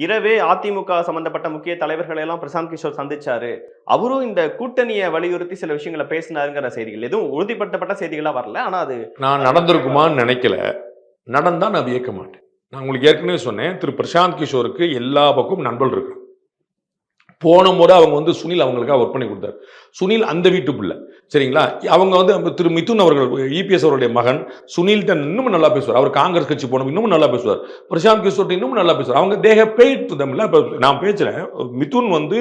இரவே அதிமுக சம்பந்தப்பட்ட முக்கிய தலைவர்களை எல்லாம் பிரசாந்த் கிஷோர் சந்திச்சாரு. அவரும் இந்த கூட்டணியை வலியுறுத்தி சில விஷயங்களை பேசினாருங்கிற செய்திகள் எதுவும் உறுதிப்படுத்தப்பட்ட செய்திகளா வரல. ஆனா அது நான் நடந்திருக்குமான்னு நினைக்கல. நடந்தா நான் வியக்க மாட்டேன். நான் உங்களுக்கு ஏற்கனவே சொன்னேன், திரு பிரசாந்த் கிஷோருக்கு எல்லா பக்கம் நண்பர்கள் இருக்கு. போன முறை அவங்க வந்து சுனில் அவங்களுக்காக ஒர்க் பண்ணி கொடுத்தாரு. சுனில் அந்த வீட்டு பிள்ளை, சரிங்களா? அவங்க வந்து திரு மிதுன் அவர்கள், இபிஎஸ் அவருடைய மகன், சுனில்கிட்ட இன்னும் நல்லா பேசுவார். அவர் காங்கிரஸ் கட்சி போனோம் இன்னும் நல்லா பேசுவார். பிரசாந்த் கிஷோர் இன்னும் நல்லா பேசுவார். அவங்க தேக பேய்ட்டு தமிழ்ல. இப்போ நான் பேசுறேன், மிதுன் வந்து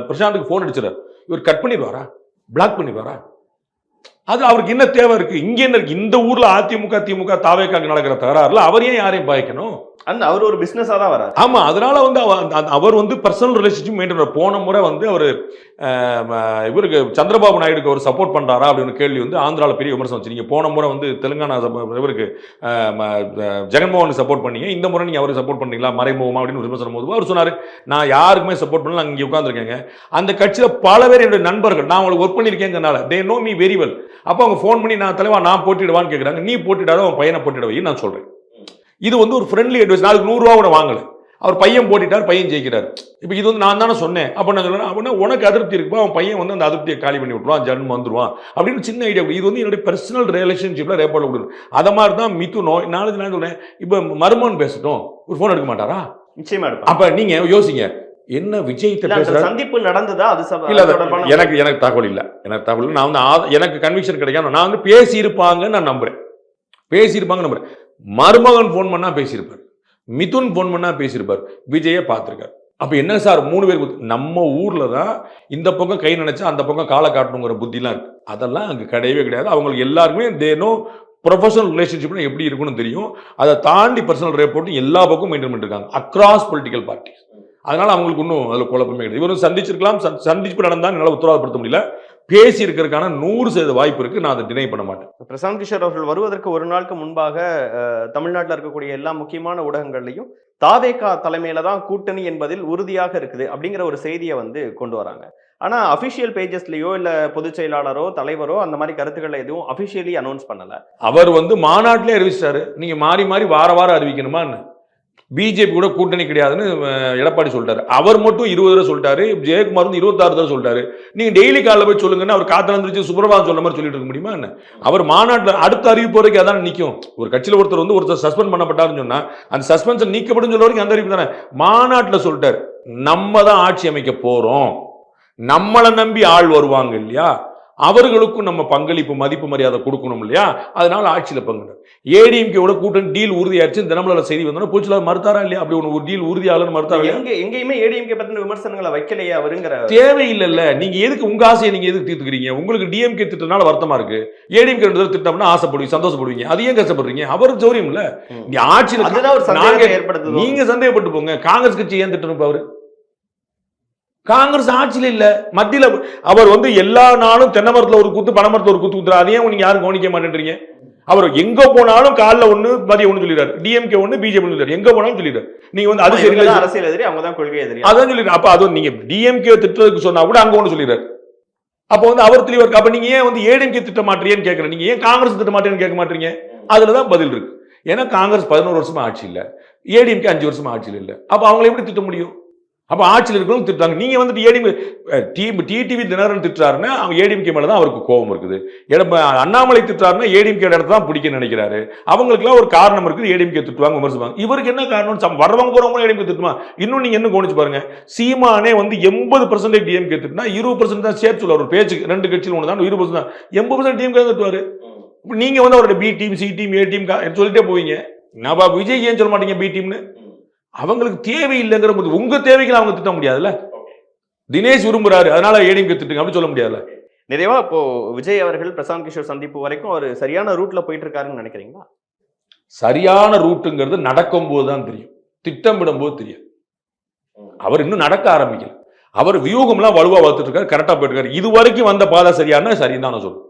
பிரசாந்துக்கு ஃபோன் அடிச்சிடாரு, இவர் கட் பண்ணிடுவாரா, பிளாக் பண்ணிடுவாரா? அது அவருக்கு என்ன தேவை இருக்கு? இங்க என்ன இருக்கு? இந்த ஊர்ல அதிமுக திமுக தாவேக்காக்கு நடக்கிற தகராறுல அவர் ஏன் யாரையும் பாய்க்கணும்? அவர் ஒரு பிசினஸா தான் வராரு. ஆமா, அதனால வந்து அவர் வந்து பர்சனல் ரிலேஷன்ஷிப் மெயின்டைன். போன முறை வந்து அவர் இவருக்கு சந்திரபாபு நாயுடுக்கு அவர் சப்போர்ட் பண்றாரா அப்படின்னு கேள்வி வந்து ஆந்திராவில் பெரிய விமர்சனம் வச்சு. நீங்க போன முறை வந்து தெலுங்கானா இவருக்கு ஜெகன்மோகன் சப்போர்ட் பண்ணீங்க, இந்த முறை நீங்க அவருக்கு சப்போர்ட் பண்ணீங்களா மறைமுகமா அப்படின்னு விமர்சனம் போது அவர் சொன்னாரு, நான் யாருக்குமே சப்போர்ட் பண்ணல, நான் இங்கே உட்காந்துருக்கேங்க. அந்த கட்சியில பல பேர் என்னுடைய நண்பர்கள், நான் அவங்களுக்கு ஒர்க் பண்ணியிருக்கேங்கிறனால they know me very well. அப்போ அவங்க ஃபோன் பண்ணி நான் தலைவா நான் போட்டிடுவான்னு கேட்குறாங்க. நீ போட்டிடாத, அவன் பையனை போட்டிடுவை நான் சொல்றேன். இது வந்து ஒரு ஃப்ரெண்ட்லி அட்வைஸ். நாளைக்கு 100 ரூபா கூட வாங்கல, அவர் பையன் போட்டிட்டார், பையன் ஜெயிக்கிறார். இப்போ இது வந்து நான் தானே சொன்னேன். அப்போ நான் சொல்றேன், அப்படின்னா உனக்கு அதிருப்தி இருக்குப்பா, அவன் பையன் வந்து அந்த அதிருப்தியை காலி பண்ணி விட்டுருவான், ஜன்மம் வந்துருவான் அப்படின்னு சின்ன ஐடியா. இது வந்து என்னுடைய பர்சனல் ரிலேஷன்ஷிப்ல ரேப்பாட கொடுக்கும். அதை மாதிரி தான் மிதுனோ. நாளைக்கு நான் சொல்றேன், இப்போ மருமன் பேசட்டும், ஒரு ஃபோன் எடுக்க மாட்டாரா? நிச்சயமா எடுப்பார். அப்ப நீங்க யோசிங்க, என்ன விஜய் சந்திப்பு நடந்ததா? அது எனக்கு தகவல் இல்ல. எனக்கு தகவல் நான் வந்து எனக்கு கன்விக்ஷன் கிடைக்காம நான் வந்து பேசி இருப்பாங்கன்னு நான் நம்புறேன். பேசியிருப்பாங்க நம்புறேன். மருமகன் போன் பண்ணா பேசியிருப்பார், மிதுன் போன் பண்ணா பேசியிருப்பார், விஜயை பார்த்திருக்காரு. அப்ப என்ன சார் 3 பேர் நம்ம ஊர்ல தான் இந்த பக்கம் கை நினைச்சா அந்த பக்கம் காலை காட்டணுங்கிற புத்திலாம் இருக்கு. அதெல்லாம் அங்க கிடையவே கிடையாது. அவங்களுக்கு எல்லாருக்குமே தேனோ ப்ரொஃபஷனல் ரிலேஷன்ஷிப்னா எப்படி இருக்குன்னு தெரியும். அதை தாண்டி பர்சனல் ரேப்போர்ட் எல்லா பக்கம் மெயின்டைன் பண்ணிருக்காங்க அக்ராஸ் பொலிட்டிக்கல் பார்ட்டிஸ். அதனால அவங்களுக்கு இன்னும் அதுல குழப்பமே கிடையாது. இவரும் சந்திச்சிருக்கலாம், சந்திப்பு நடந்தா என்னால் உத்தரவாதப்படுத்த முடியல. பேசி இருக்கிறதுக்கான 100% வாய்ப்பு இருக்கு. நான் அதை டினை பண்ண மாட்டேன். பிரசாந்த் கிஷோர் அவர்கள் வருவதற்கு ஒரு நாளுக்கு முன்பாக தமிழ்நாட்டில் இருக்கக்கூடிய எல்லா முக்கியமான ஊடகங்கள்லையும் தாவேகா தலைமையில தான் கூட்டணி என்பதில் உறுதியாக இருக்குது அப்படிங்கிற ஒரு செய்தியை வந்து கொண்டு வராங்க. ஆனா அபிஷியல் பேஜஸ்லயோ இல்ல பொதுச் செயலாளரோ தலைவரோ அந்த மாதிரி கருத்துக்களை எதுவும் அபிஷியலி அனௌன்ஸ் பண்ணல. அவர் வந்து மாநாட்டிலே அறிவிச்சாரு, நீங்க மாறி மாறி வார வாரம் அறிவிக்கணுமான்னு. பிஜேபி கூட கூட்டணி கிடையாதுன்னு எடப்பாடி சொல்லிட்டாரு. அவர் மட்டும் 20 தடவை சொல்லிட்டாரு, ஜெயக்குமார் வந்து 26 தடவை சொல்லிட்டாரு. நீங்க டெய்லி காலைல போய் சொல்லுங்கன்னா அவர் காத்திருந்துச்சு சுப்பிரபாதம் சொல்ல மாதிரி சொல்லிட்டு இருக்க முடியுமா என்ன? அவர் மாநாட்டில் அடுத்த அறிவிப்பு வரைக்கும் அதான் நிற்கும். ஒரு கட்சியில் ஒருத்தர் சஸ்பெண்ட் பண்ணப்பட்டாருன்னு சொன்னா அந்த சஸ்பென்ஷன் நீக்கப்படும் சொல்ல வரைக்கும் அந்த அறிவிப்பு தானே. மாநாட்டில் சொல்லிட்டாரு, நம்ம தான் ஆட்சி அமைக்க போறோம், நம்மளை நம்பி ஆள் வருவாங்க இல்லையா, அவர்களுக்கும் நம்ம பங்களிப்பு மதிப்பு மரியாதை கொடுக்கணும் இல்லையா, அதனால ஆட்சியில் பங்கு. ஏடிஎம்கேவோட கூட்டணி டீல் உறுதியாச்சு தினமலர் செய்தி வந்தோன்னா போச்சுல மறுத்தாரா இல்லையா? அப்படி ஒரு டீல் உறுதியாளர் மறுத்தாரா? எங்கேயுமே ஏடிஎம்கே பத்தின விமர்சனங்களை வைக்கலையா அவருங்கிற தேவையில்லை. நீங்க எதுக்கு உங்க ஆசையை நீங்க எதுக்கு தீர்த்துக்கிறீங்க? உங்களுக்கு டிஎம்கே திட்டனால வருத்தமா இருக்கு, ஏடிஎம்கே திட்டம்னா ஆசைப்படுவீங்க, சந்தோஷப்படுவீங்க, அது ஏன் கஷ்டப்படுறீங்க? அவருக்கு சௌரியம் இல்ல, ஆட்சியில் நீங்க சந்தேகப்பட்டு போங்க. காங்கிரஸ் கட்சி ஏன் திட்டம்? அவரு காங்கிரஸ் ஆட்சியில் இல்ல, மத்தியில அவர் வந்து எல்லா நாளும் தென்னை மரத்துல ஒரு கூத்து, பனை மரத்துல ஒரு கூத்து குத்துறாரு. அதையும் நீங்க யாரும் கவனிக்க மாட்டேன்றீங்க. அவர் எங்க போனாலும் காலைல ஒண்ணு மதியம் ஒண்ணு சொல்லிடுறாரு, டிஎம்கே ஒண்ணு பிஜேபி சொல்லிடுறாரு, எங்க போனாலும் சொல்லிடுறாரு. நீங்க வந்து அது சரி, அரசியல் எதிரி, அவங்க தான் கொள்கை எதிரி, அதான் சொல்லிடுறாரு. அப்ப அது நீங்க டிஎம்கே திட்டத்துக்கு சொன்னா கூட அங்க ஒண்ணு சொல்லிடுறாரு. அப்ப வந்து அவர் தெளிவா இருக்கு. அப்ப நீங்க ஏன் வந்து ஏடிஎம்கே திட்ட மாட்டீங்கன்னு கேட்கறேன், நீங்க ஏன் காங்கிரஸ் திட்ட மாட்டேன்னு கேட்க மாட்டீங்க? அதுலதான் பதில் இருக்கு. ஏன்னா காங்கிரஸ் 11 வருஷமா ஆட்சி இல்ல, ஏடிஎம்கே 5 வருஷமா ஆட்சியில் இல்ல. அப்ப அவங்களை எப்படி திட்ட முடியும்? அப்ப ஆட்சியில் இருக்கிறவங்க திட்டாங்க. நீங்க வந்துட்டு டிடிவி தினகரன் திட்டாருன்னா அவங்க ஏடிஎம்கே மேலதான் அவருக்கு கோபம் இருக்குது. அண்ணாமலை திட்டாருன்னா ஏடிஎம்கே இடத்த தான் பிடிக்க நினைக்கிறாரு. அவங்களுக்குலாம் ஒரு காரணம் இருக்குது, ஏடிஎம்கே திட்டுவாங்க, விமர்சிப்பாங்க. இவருக்கு என்ன காரணம்? வரவங்க போறவங்க ஏடிஎம்கே திட்டுமா? இன்னும் நீங்க என்ன கவனிச்சு பாருங்க, சீமானே வந்து 80% டிஎம்கே திட்டுனா 20% தான் சேர்த்து சொல்லுவார். ஒரு பேச்சுக்கு 2 கட்சியில் ஒன்று தான் 20% தான், 80% டிஎம்கே திட்டுவாரு. நீங்க வந்து அவரோட B team, C team, A team சொல்லிட்டே போவீங்க. நான் விஜய் ஏன் சொல்ல மாட்டீங்க பி டீம்னு? அவங்களுக்கு தேவை இல்லைங்கிற போது உங்க தேவைகளை அவங்க திட்ட முடியாதுல்ல. தினேஷ் விரும்புறாரு அதனால ஏடிஎம்கே திட்டுங்க அப்படின்னு சொல்ல முடியாதுல்ல. நிறைவா இப்போ விஜய் அவர்கள் பிரசாந்த் கிஷோர் சந்திப்பு வரைக்கும் ஒரு சரியான ரூட்ல போயிட்டு இருக்காருன்னு நினைக்கிறீங்களா? சரியான ரூட்டுங்கிறது நடக்கும் போது தான் தெரியும், திட்டமிடும் போது தெரியும். அவர் இன்னும் நடக்க ஆரம்பிக்கல. அவர் வியூகம்லாம் வலுவா வளர்த்துட்டு இருக்காரு, கரெக்டா போயிட்டு இருக்காரு. இது வரைக்கும் வந்த பாதை சரியான சரின்னு தான் நான் சொல்லுவேன்.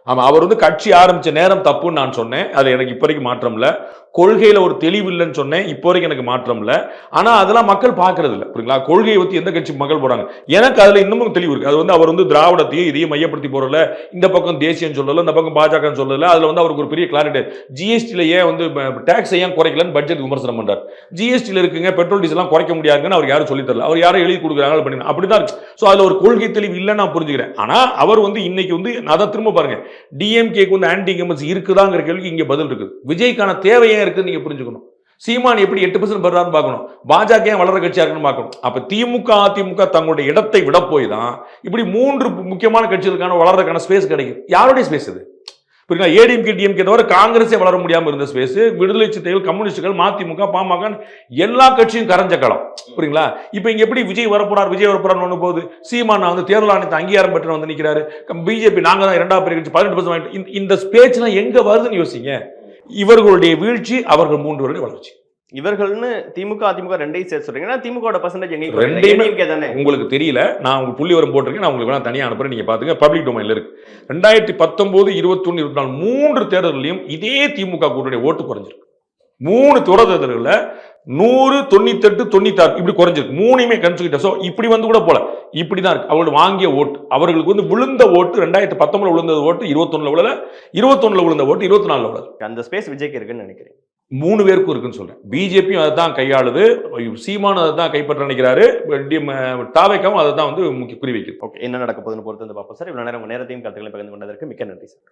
ஆமா, அவர் கட்சி ஆரம்பிச்ச நேரம் தப்புன்னு நான் சொன்னேன். அது எனக்கு இப்போ வரைக்கும் மாற்றம் இல்லை. கொள்கையில ஒரு தெளிவு இல்லைன்னு சொன்னேன். இப்போ வரைக்கும் எனக்கு மாற்றம் இல்லை. ஆனா அதெல்லாம் மக்கள் பார்க்கறது இல்லை. புரியுங்களா? கொள்கையை பத்தி எந்த கட்சி மக்கள் போறாங்க. எனக்கு அதுல இன்னமும் தெளிவு இருக்கு. அது அவர் திராவிடத்தையும் இதையும் மையப்படுத்தி போறல, இந்த பக்கம் தேசியம் சொல்லல, இந்த பக்கம் பாஜக சொல்லல. அதுல அவருக்கு ஒரு பெரிய கிளாரிட்டி. ஜிஎஸ்டில ஏன் டாக்ஸ் ஏன் குறைக்கலன்னு பட்ஜெட் விமர்சனம் பண்றாரு. ஜிஎஸ்டில இருக்குங்க பெட்ரோல் டீசல் எல்லாம் குறைக்க முடியாதுன்னு அவர் யாரும் சொல்லி தரல. அவர் யாரும் எழுதி கொடுக்குறாங்க பண்ணி அப்படிதான் இருக்கு. ஸோ அதுல ஒரு கொள்கை தெளிவு இல்லைன்னு நான் புரிஞ்சுக்கிறேன். ஆனா அவர் இன்னைக்கு அதை திரும்ப பாருங்க, டிஎம்கேக்கு ஆன்டி இன்கம்பன்சி இருக்குதாங்கிற கேள்விக்கு இங்க பதில் இருக்குது. விஜய்க்கான தேவையே இருக்குன்னு நீங்க புரிஞ்சுக்கணும். சீமான் எப்படி 8% பெறான்னு பார்க்கணும். பாஜக ஏன் வளர கட்சியா இருக்குன்னு பார்க்கணும். அப்ப திமுக அதிமுக தங்களுடைய இடத்தை விட போய் தான் இப்படி 3 முக்கியமான கட்சிகளுக்கான வளர்றதுக்கான ஸ்பேஸ் கிடைக்கும். யாருடைய ஸ்பேஸ் இது? புரியுங்களா? ஏடிஎம்கே டிஎம்கே தவிர காங்கிரஸே வளர முடியாம இருந்த ஸ்பேஸ், விடுதலை சிறுத்தைகள், கம்யூனிஸ்டுகள், மதிமுக, பாமக எல்லா கட்சியும் கரைஞ்ச களம். புரியுங்களா? இப்ப இங்க எப்படி விஜய் வரப்போறாரு போது சீமான் தேர்தல் ஆணையத்தை அங்கீகாரம் பெற்று நிக்கிறாரு. பிஜேபி நாங்க தான் 2வது பெரிய கட்சி 18% இந்த ஸ்பேச்லாம் எங்க வருதுன்னு யோசிங்க. இவர்களுடைய வீழ்ச்சி, அவர்கள் 3 வருட வளர்ச்சி. இவர்கள்னு திமுக அதிமுக ரெண்டையும் சேர்த்து சொல்றீங்க. திமுக பர்சன்டேஜ் எங்க தானே உங்களுக்கு தெரியல. நான் உங்களுக்கு புள்ளி வரம் போட்டிருக்கேன். நான் உங்களுக்கு தனியா அனுப்புறேன், நீங்க பாத்துங்க. பப்ளிக் டொமைன்ல இருக்கு. 2019, 21, 24 3 தேர்தலையும் இதே திமுக கூட்டணி ஓட்டு குறைஞ்சிருக்கு. 3 தேர்தல்களில் 100, 98, 96 இப்படி குறைஞ்சிருக்கு. 3மே கன்சிடர். சோ இப்படி கூட போல இப்படிதான் இருக்கு. அவர்கள் வாங்கிய ஓட்டு, அவர்களுக்கு விழுந்த ஓட்டு 2019 விழுந்த ஓட்டு 21 விழல, 21 விழுந்த ஓட்டு 24 விழல. அந்த ஸ்பேஸ் விஜய்க்கு இருக்குன்னு நினைக்கிறேன். 3 பேருக்கும் இருக்குன்னு சொல்றேன். பிஜேபியும் அதை தான் கையாளுது, சீமானும் அதை தான் கைப்பற்ற நினைக்கிறாரு, தாவேக்காவும் அதை தான் குறி வைக்குது. ஓகே, என்ன நடக்க போகுதுன்னு பொறுத்து வந்து பார்ப்போம் சார். இவ்வளவு நேரம் நேரத்தையும் கருத்துக்களை பகிர்ந்து கொண்டதற்கு மிக்க நன்றி சார்.